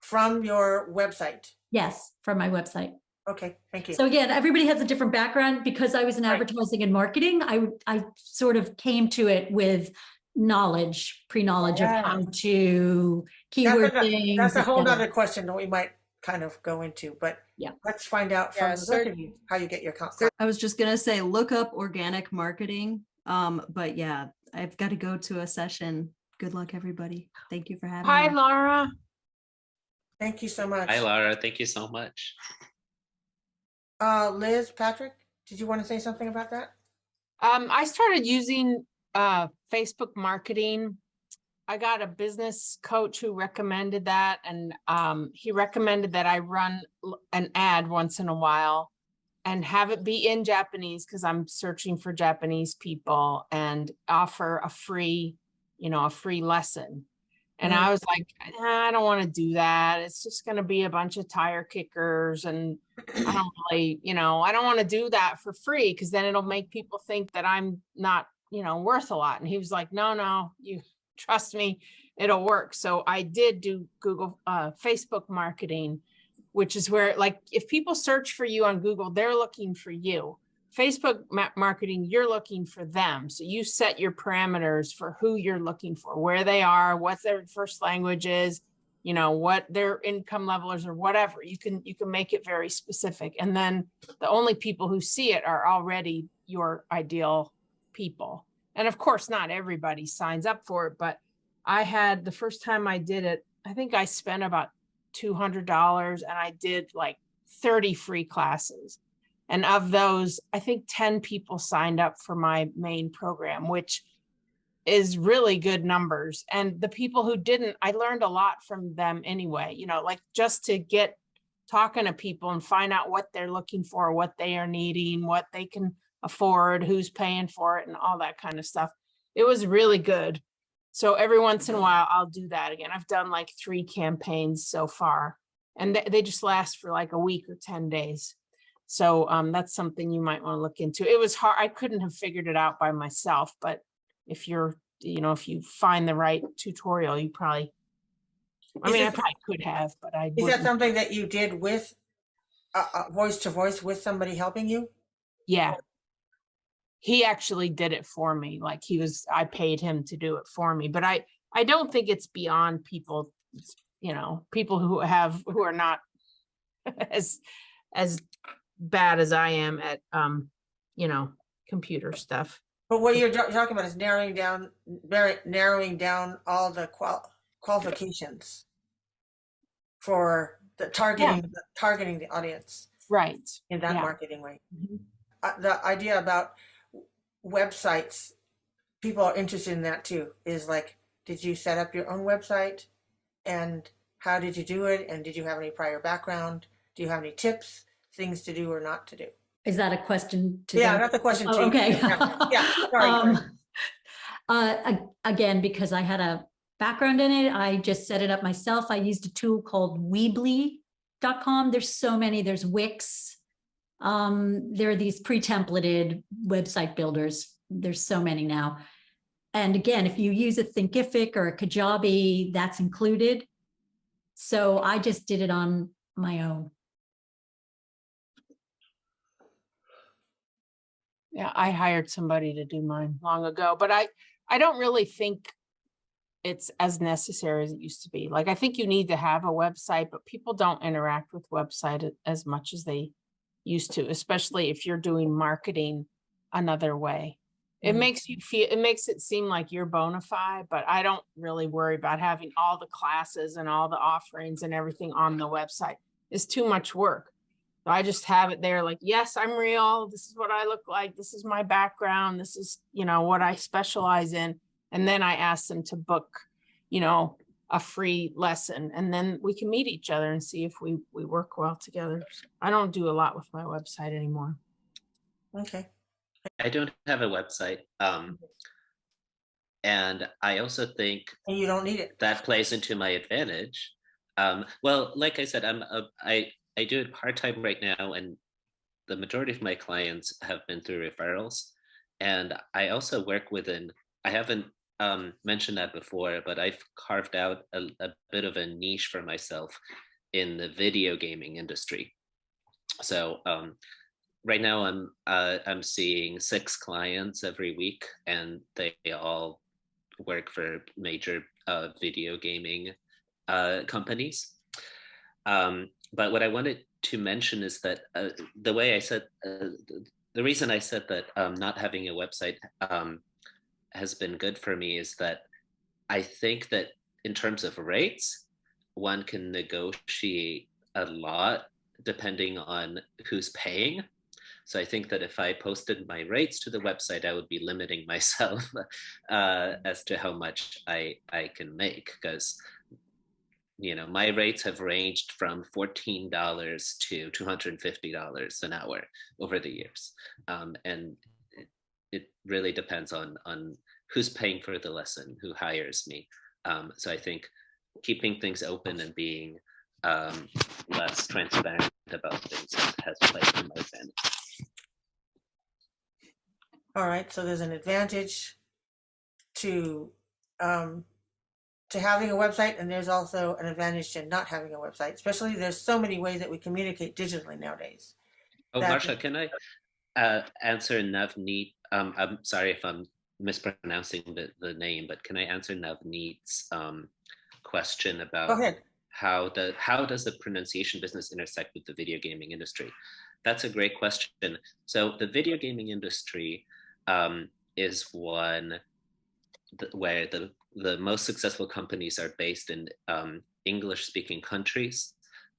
From your website? Yes, from my website. Okay, thank you. So again, everybody has a different background. Because I was in advertising and marketing, I sort of came to it with pre-knowledge of how to keyword things. That's a whole nother question that we might kind of go into, but yeah, let's find out from the both of you how you get your content. I was just gonna say, look up organic marketing. But yeah, I've got to go to a session. Good luck, everybody. Thank you for having me. Hi, Lara. Thank you so much. Hi, Lara. Thank you so much. Liz, Patryk, did you want to say something about that? I started using Facebook marketing. I got a business coach who recommended that, and he recommended that I run an ad once in a while and have it be in Japanese because I'm searching for Japanese people, and offer a free lesson. And I was like, I don't want to do that. It's just going to be a bunch of tire kickers. And I don't really, I don't want to do that for free because then it'll make people think that I'm not, worth a lot. And he was like, no, you trust me, it'll work. So I did do Facebook marketing, which is where, like, if people search for you on Google, they're looking for you. Facebook marketing, you're looking for them. So you set your parameters for who you're looking for, where they are, what their first language is, what their income level is, or whatever. You can make it very specific. And then the only people who see it are already your ideal people. And of course, not everybody signs up for it, but I had, the first time I did it, I think I spent about $200 and I did like 30 free classes. And of those, I think 10 people signed up for my main program, which is really good numbers. And the people who didn't, I learned a lot from them anyway, like just to get talking to people and find out what they're looking for, what they are needing, what they can afford, who's paying for it, and all that kind of stuff. It was really good. So every once in a while, I'll do that again. I've done like 3 campaigns so far, and they just last for like a week or 10 days. So that's something you might want to look into. It was hard. I couldn't have figured it out by myself, but if you're, if you find the right tutorial, you probably, I probably could have, but I Is that wouldn't. something that you did with voice to voice with somebody helping you? Yeah. He actually did it for me. Like I paid him to do it for me, but I don't think it's beyond people, people who are not as bad as I am at, computer stuff. But what you're talking about is narrowing down all the qualifications for the targeting the audience. Right. In that marketing way. Mm-hmm. The idea about websites, people are interested in that too, is like, did you set up your own website? And how did you do it? And did you have any prior background? Do you have any tips, things to do or not to do? Is that a question to Yeah, them? that's a question to you. Okay. Yeah, sorry. Again, because I had a background in it, I just set it up myself. I used a tool called Weebly.com. There's so many. There's Wix. There are these pre-templated website builders. There's so many now. And again, if you use a Thinkific or a Kajabi, that's included. So I just did it on my own. Yeah, I hired somebody to do mine long ago, but I don't really think it's as necessary as it used to be. Like, I think you need to have a website, but people don't interact with website as much as they used to, especially if you're doing marketing another way. It makes it seem like you're bona fide, but I don't really worry about having all the classes and all the offerings and everything on the website. It's too much work. So I just have it there like, yes, I'm real. This is what I look like. This is my background. This is, what I specialize in. And then I ask them to book, a free lesson, and then we can meet each other and see if we work well together. I don't do a lot with my website anymore. Okay. I don't have a website. And I also think and you don't need it. That plays into my advantage. Well, like I said, I do it part-time right now, and the majority of my clients have been through referrals. And I also work I haven't mentioned that before, but I've carved out a bit of a niche for myself in the video gaming industry. So right now I'm seeing 6 clients every week, and they all work for major video gaming companies. But what I wanted to mention is that the reason I said that not having a website has been good for me is that I think that in terms of rates, one can negotiate a lot depending on who's paying. So I think that if I posted my rates to the website, I would be limiting myself as to how much I can make, because my rates have ranged from $14 to $250 an hour over the years, and it really depends on who's paying for the lesson, who hires me. So I think keeping things open and being less transparent about things has played to my advantage. All right, so there's an advantage to having a website, and there's also an advantage to not having a website. Especially, there's so many ways that we communicate digitally nowadays. Oh, Marsha, can I answer Navneet? I'm sorry if I'm mispronouncing the name, but can I answer Navneet's question Go about ahead. how does the pronunciation business intersect with the video gaming industry? That's a great question. So the video gaming industry is one where the most successful companies are based in English-speaking countries,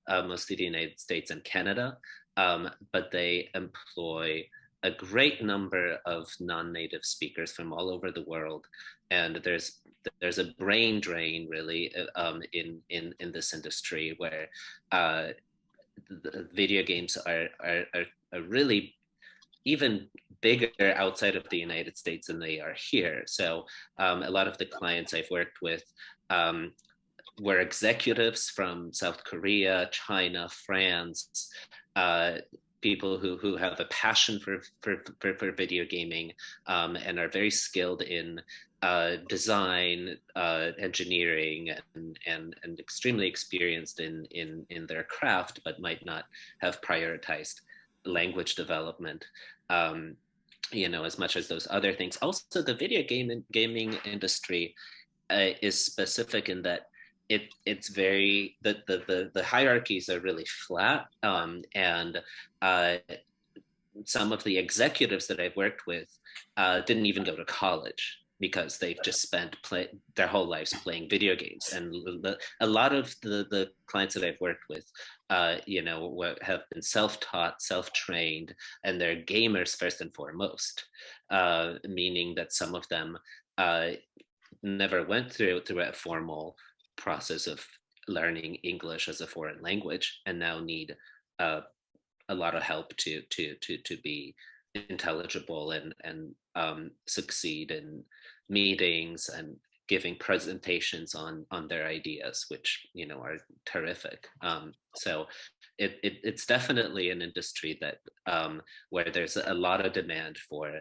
mostly the United States and Canada, but they employ a great number of non-native speakers from all over the world, and there's a brain drain really in this industry where the video games are really even bigger outside of the United States than they are here. So a lot of the clients I've worked with were executives from South Korea, China, France, people who have a passion for video gaming and are very skilled in design, engineering, and extremely experienced in their craft, but might not have prioritized language development as much as those other things. Also, the video gaming industry is specific in that it's very the hierarchies are really flat, and some of the executives that I've worked with didn't even go to college, because they've just spent their whole lives playing video games. And a lot of the clients that I've worked with, have been self-taught, self-trained, and they're gamers first and foremost, meaning that some of them never went through a formal process of learning English as a foreign language, and now need a lot of help to be intelligible and succeed in meetings and giving presentations on their ideas, which are terrific. So it's definitely an industry that where there's a lot of demand for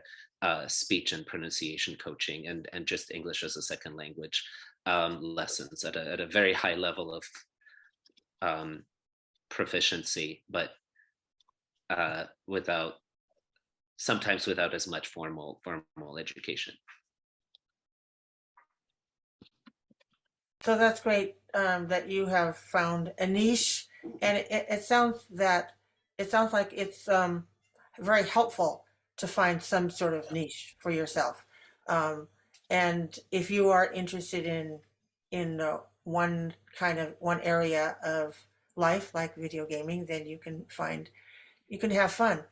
speech and pronunciation coaching and just English as a second language lessons at a very high level of proficiency, but sometimes without as much formal education. So that's great that you have found a niche, and it sounds like it's very helpful to find some sort of niche for yourself. And if you are interested in one area of life like video gaming, then you can have fun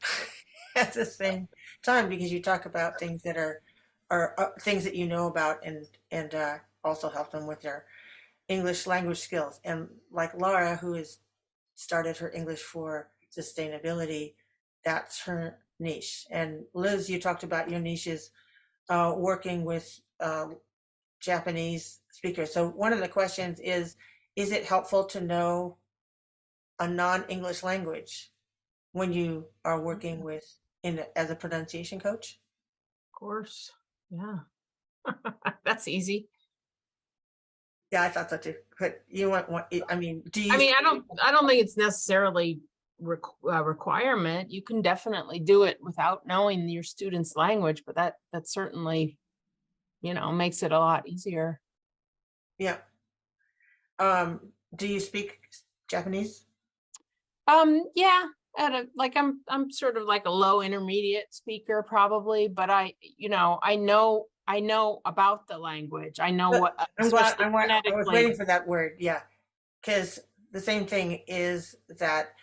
at the same time, because you talk about things that are things that you know about, and also help them with their English language skills. And like Lara, who has started her English for sustainability, that's her niche. And Liz, you talked about your niches working with Japanese speakers. So one of the questions is it helpful to know a non-English language when you are working as a pronunciation coach? Of course. Yeah. That's easy. Yeah, I thought so too. But you want I mean, I don't think it's necessarily a requirement. You can definitely do it without knowing your student's language, but that certainly, makes it a lot easier. Yeah. Do you speak Japanese? Yeah, I'm sort of like a low intermediate speaker probably, but I know about the language. I know what. I was phonetically. waiting for that word. Yeah, because the same thing is that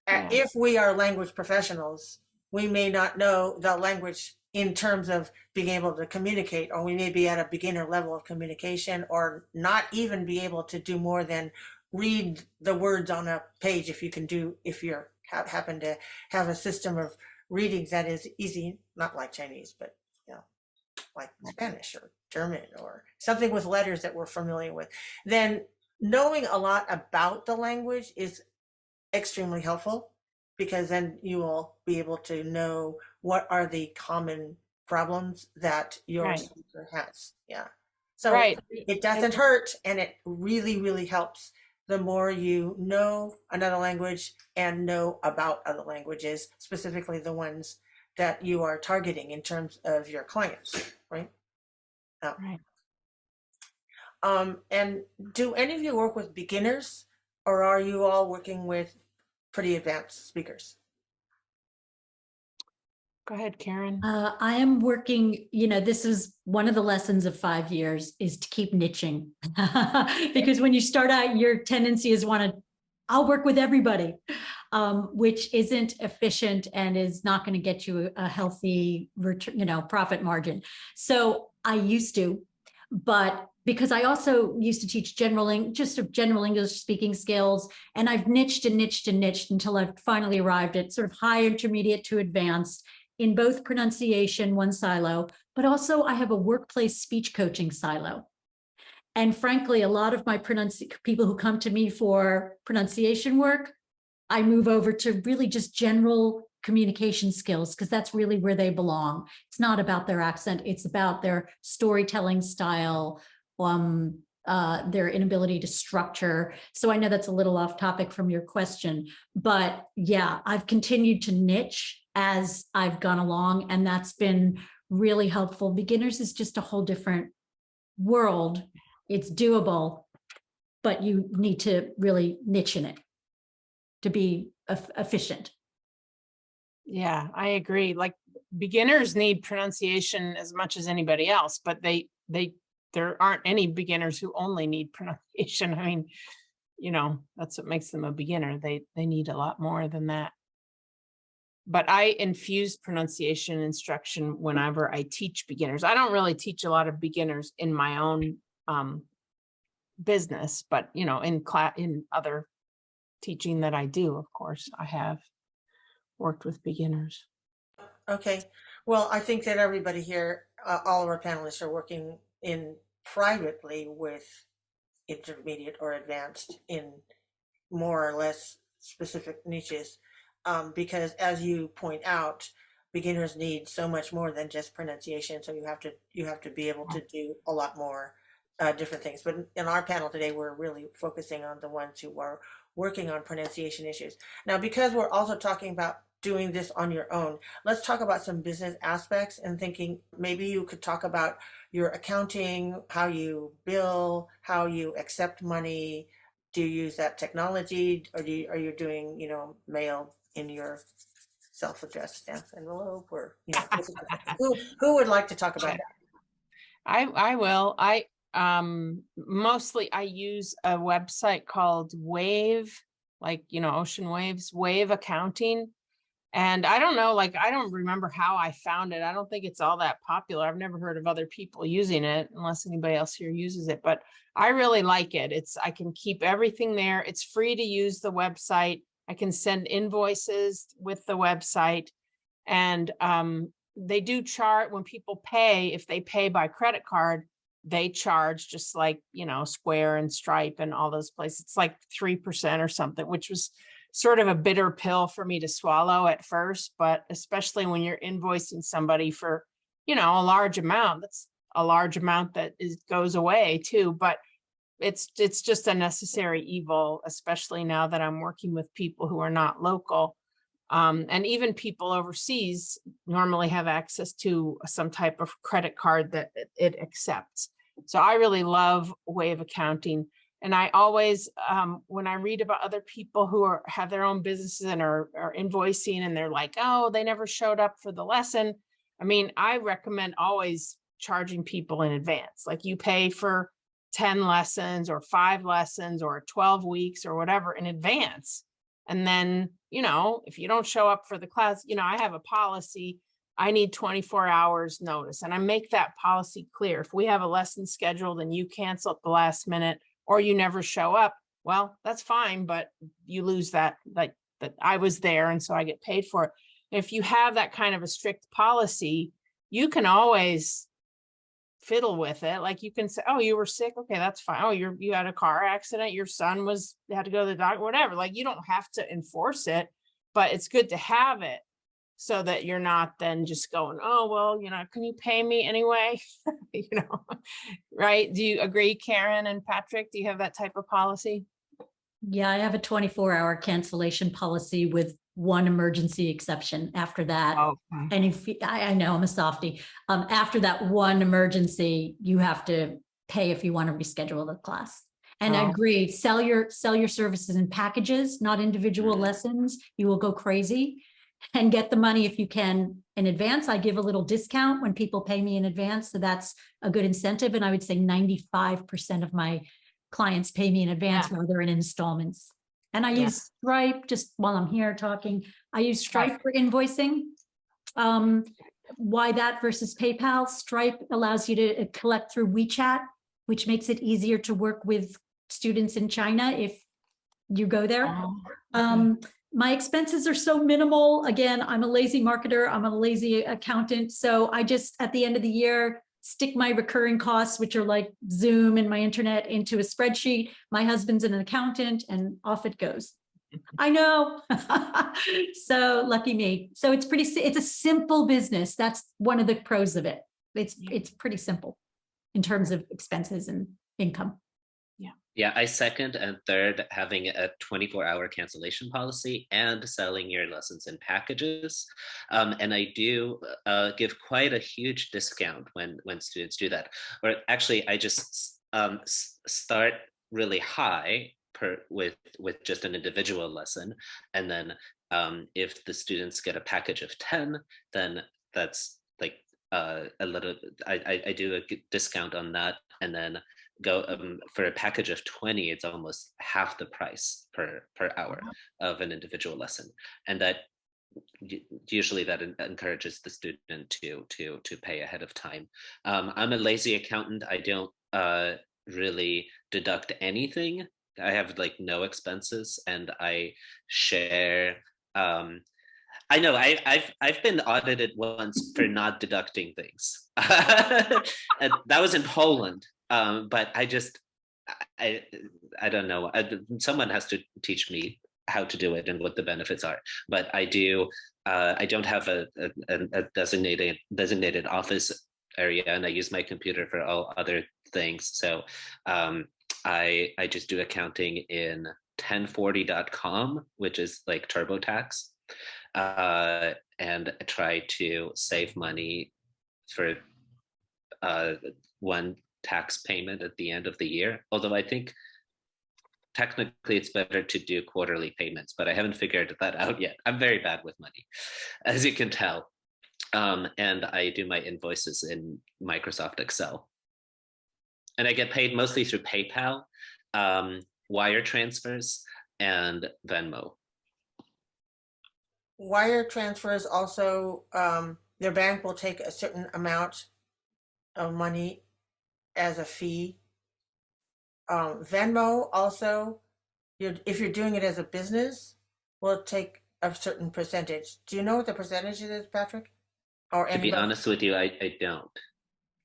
Yeah. if we are language professionals, we may not know the language in terms of being able to communicate, or we may be at a beginner level of communication, or not even be able to do more than read the words on a page. If you can do, if you're happen to have a system of readings that is easy, not like Chinese, but you know, like Spanish or German or something with letters that we're familiar with, then knowing a lot about the language is extremely helpful, because then you will be able to know what are the common problems that your Right. speaker has. Yeah. So Right. it doesn't hurt, and it really, really helps the more you know another language and know about other languages, specifically the ones that you are targeting in terms of your clients, right? Right. And do any of you work with beginners, or are you all working with pretty advanced speakers? Go ahead, Karen. I am working, you know, this is one of the lessons of 5 years, is to keep niching. Because when you start out, your tendency is I'll work with everybody, which isn't efficient and is not going to get you a healthy return, you know, profit margin. So I used to, but because I also used to teach general English speaking skills, and I've niched and niched and niched until I've finally arrived at sort of high, intermediate to advanced in both pronunciation, one silo, but also I have a workplace speech coaching silo. And frankly, a lot of my people who come to me for pronunciation work, I move over to really just general communication skills, because that's really where they belong. It's not about their accent, it's about their storytelling style, their inability to structure. So I know that's a little off topic from your question, but yeah, I've continued to niche as I've gone along, and that's been really helpful. Beginners is just a whole different world. It's doable, but you need to really niche in it to be efficient. Yeah, I agree. Like, beginners need pronunciation as much as anybody else, but there aren't any beginners who only need pronunciation. I mean, you know, that's what makes them a beginner. They need a lot more than that. But I infuse pronunciation instruction whenever I teach beginners. I don't really teach a lot of beginners in my own business, but you know, in other teaching that I do, of course, I have worked with beginners. Okay. Well, I think that everybody here, all of our panelists, are working in privately with intermediate or advanced in more or less specific niches. Because as you point out, beginners need so much more than just pronunciation. So you have to be able to do a lot more different things. But in our panel today, we're really focusing on the ones who are working on pronunciation issues. Now, because we're also talking about doing this on your own, let's talk about some business aspects, and thinking maybe you could talk about your accounting, how you bill, how you accept money. Do you use that technology, or are you doing, you know, mail in your self-addressed stamp envelope, or you know, who would like to talk about that? I will. Mostly I use a website called Wave, like, you know, ocean waves, Wave Accounting. And I don't know, like, I don't remember how I found it. I don't think it's all that popular. I've never heard of other people using it, unless anybody else here uses it, but I really like it. I can keep everything there. It's free to use the website. I can send invoices with the website, and they do charge when people pay. If they pay by credit card, they charge, just like, you know, Square and Stripe and all those places. It's like 3% or something, which was sort of a bitter pill for me to swallow at first, but especially when you're invoicing somebody for, you know, a large amount, that's a large amount that goes away too. But it's just a necessary evil, especially now that I'm working with people who are not local. And even people overseas normally have access to some type of credit card that it accepts. So I really love Wave Accounting. And I always, when I read about other people who have their own businesses and are invoicing, and they're like, oh, they never showed up for the lesson. I mean, I recommend always charging people in advance. Like, you pay for 10 lessons or 5 lessons or 12 weeks or whatever in advance. And then, if you don't show up for the class, I have a policy, I need 24 hours notice, and I make that policy clear. If we have a lesson scheduled and you cancel at the last minute or you never show up, well, that's fine, but you lose that, like that I was there and so I get paid for it. If you have that kind of a strict policy, you can always fiddle with it. Like you can say, oh, you were sick. Okay, that's fine. Oh, you had a car accident. Your son had to go to the doctor, whatever. Like you don't have to enforce it, but it's good to have it so that you're not then just going, oh, well, can you pay me anyway? Right? Do you agree, Karen and Patryk? Do you have that type of policy? Yeah, I have a 24-hour cancellation policy with one emergency exception after that. Okay. And if I know I'm a softie, after that one emergency, you have to pay if you want to reschedule the class. And I agree, sell your services in packages, not individual lessons. You will go crazy, and get the money if you can in advance. I give a little discount when people pay me in advance. So that's a good incentive. And I would say 95% of my clients pay me in advance rather than in installments. And I use Stripe, just while I'm here talking, I use Stripe for invoicing. Why that versus PayPal? Stripe allows you to collect through WeChat, which makes it easier to work with students in China if you go there. My expenses are so minimal. Again, I'm a lazy marketer. I'm a lazy accountant. So I just, at the end of the year, stick my recurring costs, which are like Zoom and my internet, into a spreadsheet. My husband's an accountant, and off it goes. I know. So lucky me. So it's a simple business. That's one of the pros of it. It's pretty simple in terms of expenses and income. Yeah, I second and third having a 24-hour cancellation policy and selling your lessons in packages. And I do give quite a huge discount when students do that. Or actually, I just start really high with just an individual lesson. And then if the students get a package of 10, then that's like a little, I do a discount on that. And then go for a package of 20, it's almost half the price per hour of an individual lesson, and that usually that encourages the student to pay ahead of time. I'm a lazy accountant. I don't really deduct anything. I have like no expenses, and I share. I know I've been audited once for not deducting things. And that was in Poland. But I don't know. Someone has to teach me how to do it and what the benefits are. But I do. I don't have a designated office area, and I use my computer for all other things. So I just do accounting in 1040.com, which is like TurboTax, and try to save money for one tax payment at the end of the year. Although I think technically it's better to do quarterly payments, but I haven't figured that out yet. I'm very bad with money, as you can tell. And I do my invoices in Microsoft Excel. And I get paid mostly through PayPal, wire transfers, and Venmo. Wire transfers also, their bank will take a certain amount of money as a fee. Venmo also, if you're doing it as a business, will take a certain percentage. Do you know what the percentage is, Patryk? Or to be honest with you, I don't.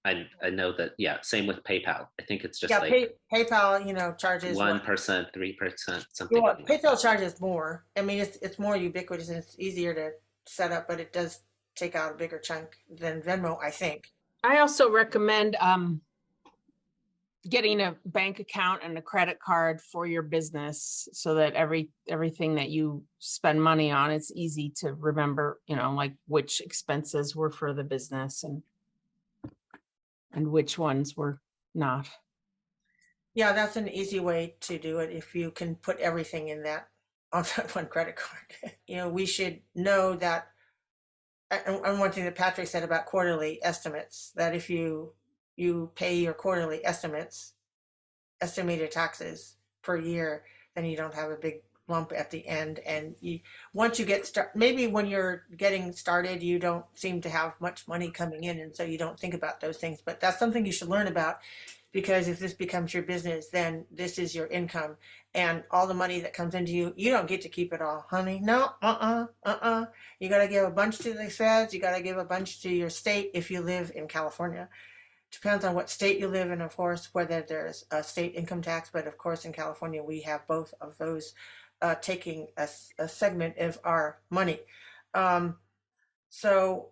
I know that, yeah, same with PayPal. I think it's just PayPal, charges 1%, 3%, something. Well, PayPal charges more. I mean, it's more ubiquitous and it's easier to set up, but it does take out a bigger chunk than Venmo, I think. I also recommend getting a bank account and a credit card for your business so that everything that you spend money on, it's easy to remember, like which expenses were for the business and which ones were not. Yeah, that's an easy way to do it if you can put everything in that on that one credit card. We should know that, and one thing that Patryk said about quarterly estimates, that if you pay your quarterly estimated taxes per year, then you don't have a big lump at the end. And once you get started, maybe when you're getting started, you don't seem to have much money coming in, and so you don't think about those things. But that's something you should learn about, because if this becomes your business, then this is your income, and all the money that comes into you, you don't get to keep it all, honey. No, You got to give a bunch to the feds. You got to give a bunch to your state if you live in California. Depends on what state you live in, of course, whether there's a state income tax. But of course, in California, we have both of those taking a segment of our money. So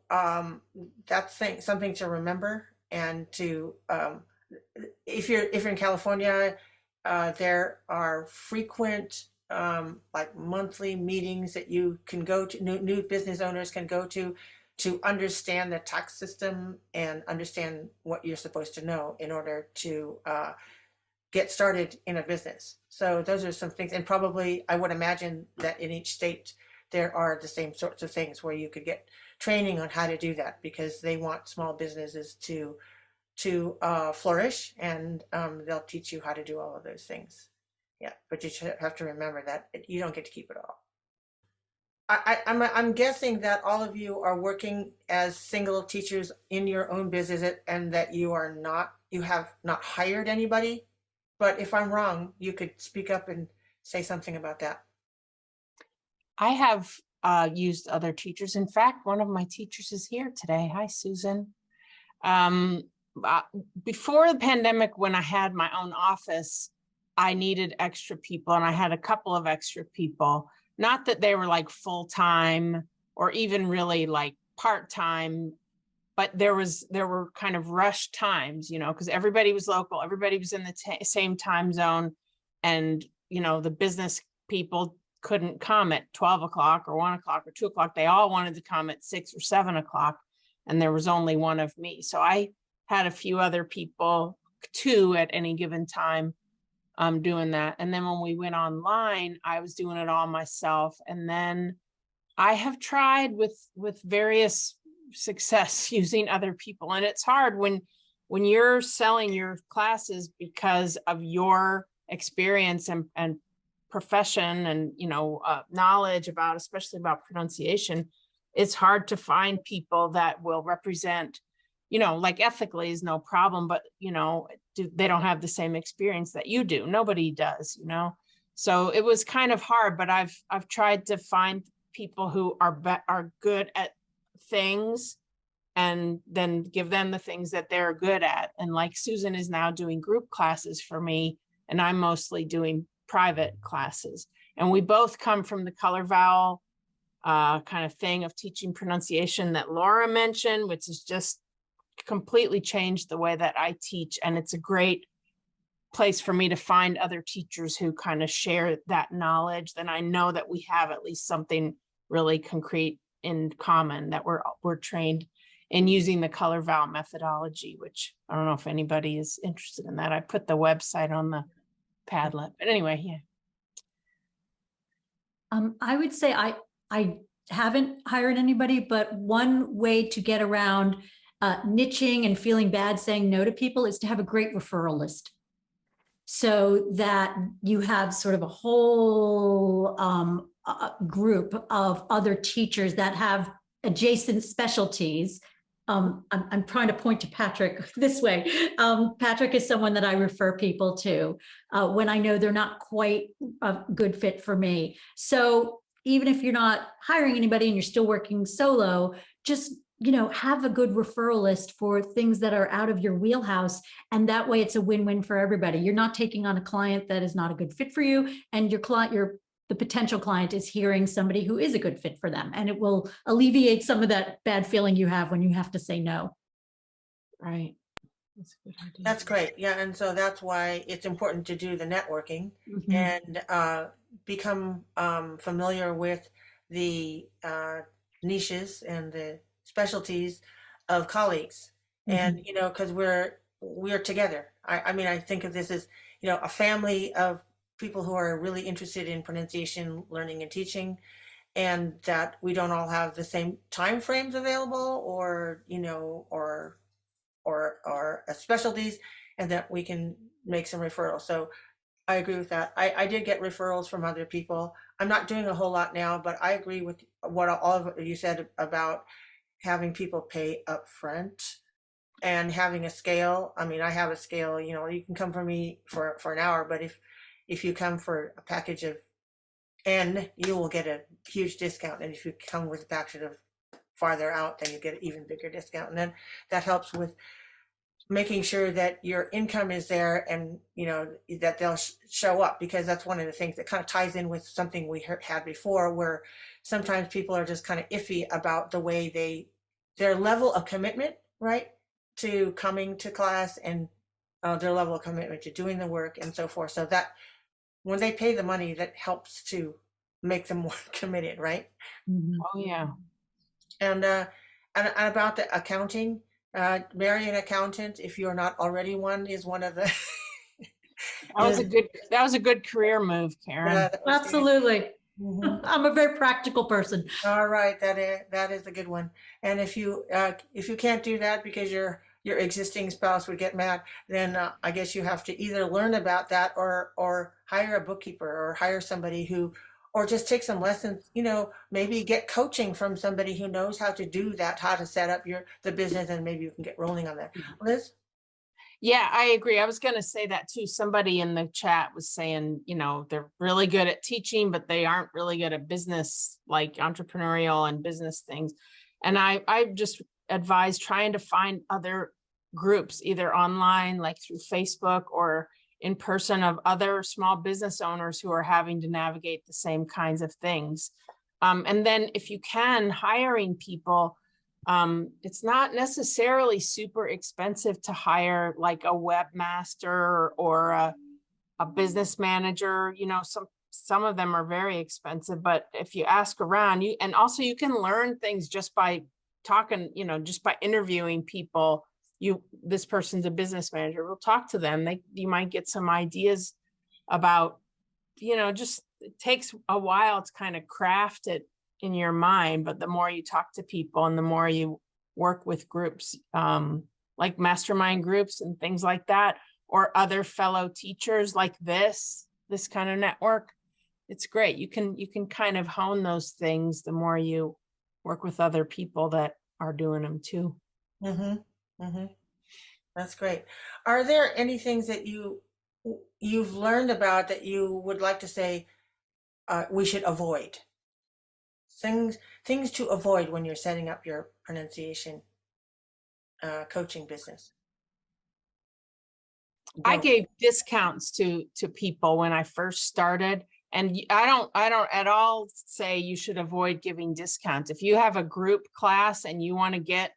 that's something to remember. And to if you're in California, there are frequent like monthly meetings that you can go to, new business owners can go to understand the tax system and understand what you're supposed to know in order to get started in a business. So those are some things, and probably I would imagine that in each state there are the same sorts of things where you could get training on how to do that, because they want small businesses to flourish, and they'll teach you how to do all of those things. Yeah, but you should have to remember that you don't get to keep it all. I'm guessing that all of you are working as single teachers in your own business, and that you have not hired anybody. But if I'm wrong, you could speak up and say something about that. I have used other teachers. In fact, one of my teachers is here today. Hi, Susan. Before the pandemic, when I had my own office, I needed extra people, and I had a couple of extra people. Not that they were like full-time or even really like part-time, but there were kind of rushed times, because everybody was local, everybody was in the same time zone, and the business people couldn't come at 12 o'clock or 1 o'clock or 2 o'clock. They all wanted to come at 6 or 7 o'clock, and there was only one of me. So I had a few other people, 2 at any given time, doing that. And then when we went online, I was doing it all myself. And then I have tried with various success using other people. And it's hard when you're selling your classes because of your experience and profession and, knowledge about, especially about pronunciation. It's hard to find people that will represent, like ethically is no problem, but, they don't have the same experience that you do. Nobody does, So it was kind of hard, but I've tried to find people who are good at things, and then give them the things that they're good at. And like Susan is now doing group classes for me, and I'm mostly doing private classes. And we both come from the color vowel kind of thing of teaching pronunciation that Lara mentioned, which is just completely changed the way that I teach. And it's a great place for me to find other teachers who kind of share that knowledge. Then I know that we have at least something really concrete in common, that we're trained in using the color vowel methodology, which I don't know if anybody is interested in that. I put the website on the Padlet, but anyway, yeah. I would say I haven't hired anybody, but one way to get around niching and feeling bad saying no to people is to have a great referral list, so that you have sort of a whole group of other teachers that have adjacent specialties. I'm trying to point to Patryk this way. Patryk is someone that I refer people to when I know they're not quite a good fit for me. So even if you're not hiring anybody and you're still working solo, just have a good referral list for things that are out of your wheelhouse. And that way it's a win-win for everybody. You're not taking on a client that is not a good fit for you, and the potential client is hearing somebody who is a good fit for them. And it will alleviate some of that bad feeling you have when you have to say no. Right. That's a good idea. That's great. Yeah. And so that's why it's important to do the networking and become familiar with the niches and the specialties of colleagues. And because we're together. I mean, I think of this as a family of people who are really interested in pronunciation, learning, and teaching, and that we don't all have the same time frames available, or specialties, and that we can make some referrals. So I agree with that. I did get referrals from other people. I'm not doing a whole lot now, but I agree with what all of you said about having people pay up front and having a scale. I mean, I have a scale, you know, you can come for me for an hour, but if you come for a package of N, you will get a huge discount. And if you come with a package of farther out, then you get an even bigger discount. And then that helps with making sure that your income is there, and you know that they'll show up, because that's one of the things that kind of ties in with something we had before, where sometimes people are just kind of iffy about the way their level of commitment, right, to coming to class, and their level of commitment to doing the work and so forth. So that when they pay the money, that helps to make them more committed, right? Oh, yeah. And about the accounting, marry an accountant if you're not already one is one of the. That was a good career move, Karen. Yeah, Absolutely. Mhm. I'm a very practical person. All right, that is a good one. And if you can't do that because your existing spouse would get mad, then I guess you have to either learn about that, or hire a bookkeeper, or hire somebody who, or just take some lessons. You know, maybe get coaching from somebody who knows how to do that, how to set up the business, and maybe you can get rolling on that. Liz? Yeah, I agree. I was going to say that too. Somebody in the chat was saying, you know, they're really good at teaching, but they aren't really good at business, like entrepreneurial and business things. And I just advise trying to find other groups, either online, like through Facebook, or in person, of other small business owners who are having to navigate the same kinds of things. And then if you can, hiring people, it's not necessarily super expensive to hire like a webmaster or a business manager. You know, some of them are very expensive, but if you ask around, and also you can learn things just by talking, you know, just by interviewing people. This person's a business manager, we'll talk to them. You might get some ideas about, you know, just it takes a while to kind of craft it in your mind, but the more you talk to people and the more you work with groups, like mastermind groups and things like that, or other fellow teachers like this kind of network, it's great. You can kind of hone those things the more you work with other people that are doing them too. Mm-hmm. Mm-hmm. That's great. Are there any things that you've learned about that you would like to say we should avoid? Things to avoid when you're setting up your pronunciation coaching business. I gave discounts to people when I first started, and I don't at all say you should avoid giving discounts. If you have a group class and you want to get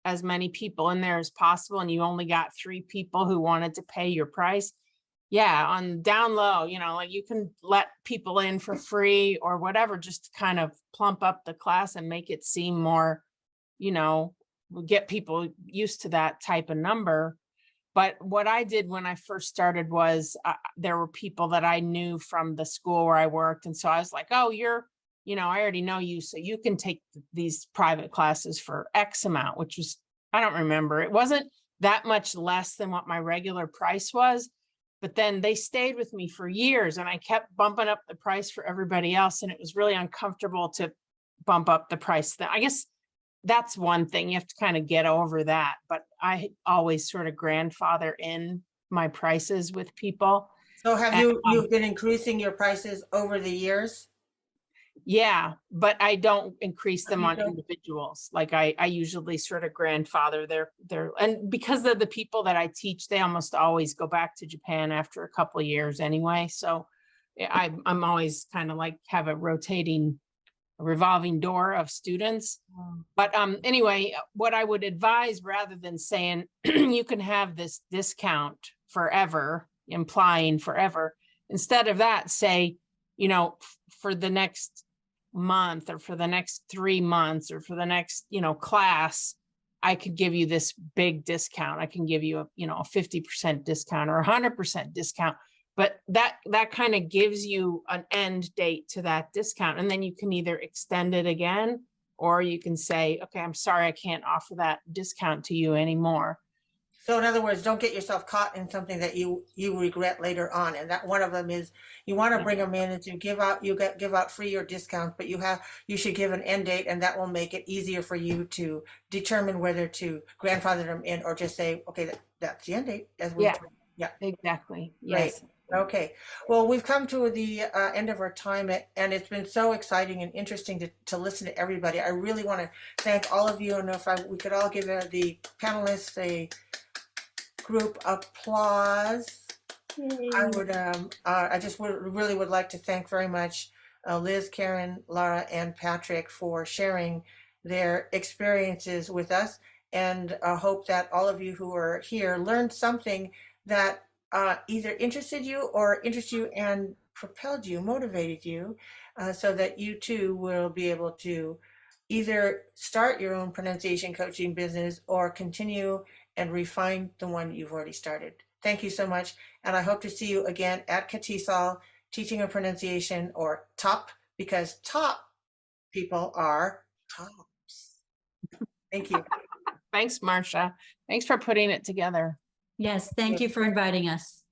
as many people in there as possible, and you only got 3 people who wanted to pay your price, yeah, on down low, you know, like you can let people in for free or whatever, just to kind of plump up the class and make it seem more, you know, get people used to that type of number. But what I did when I first started was there were people that I knew from the school where I worked. And so I was like, oh, you know, I already know you, so you can take these private classes for X amount, which was, I don't remember. It wasn't that much less than what my regular price was. But then they stayed with me for years, and I kept bumping up the price for everybody else. And it was really uncomfortable to bump up the price. I guess that's one thing. You have to kind of get over that. But I always sort of grandfather in my prices with people. So have you've been increasing your prices over the years? Yeah, but I don't increase them on individuals. Like I usually sort of grandfather their, and because they're the people that I teach, they almost always go back to Japan after a couple of years anyway. So I'm always kind of like have a revolving door of students. But anyway, what I would advise, rather than saying you can have this discount forever, implying forever, instead of that, say, you know, for the next month, or for the next 3 months, or for the next, you know, class, I could give you this big discount. I can give you a 50% discount or 100% discount. But that kind of gives you an end date to that discount. And then you can either extend it again, or you can say, okay, I'm sorry, I can't offer that discount to you anymore. So in other words, don't get yourself caught in something that you regret later on. And that one of them is you want to bring them in and to give out free or discounts, but you should give an end date, and that will make it easier for you to determine whether to grandfather them in or just say, okay, that's the end date. Yeah, exactly. Right. Yes. Okay. Well, we've come to the end of our time, and it's been so exciting and interesting to listen to everybody. I really want to thank all of you, and if we could all give the panelists a group applause. I would I just really would like to thank very much Liz, Karen, Lara, and Patryk for sharing their experiences with us, and hope that all of you who are here learned something that either interested you or interested you and propelled you, motivated you, so that you too will be able to either start your own pronunciation coaching business or continue and refine the one you've already started. Thank you so much. And I hope to see you again at CATESOL, teaching a pronunciation, or TOP, because top people are tops. Thank you. Thanks, Marsha. Thanks for putting it together. Yes, thank you for inviting us.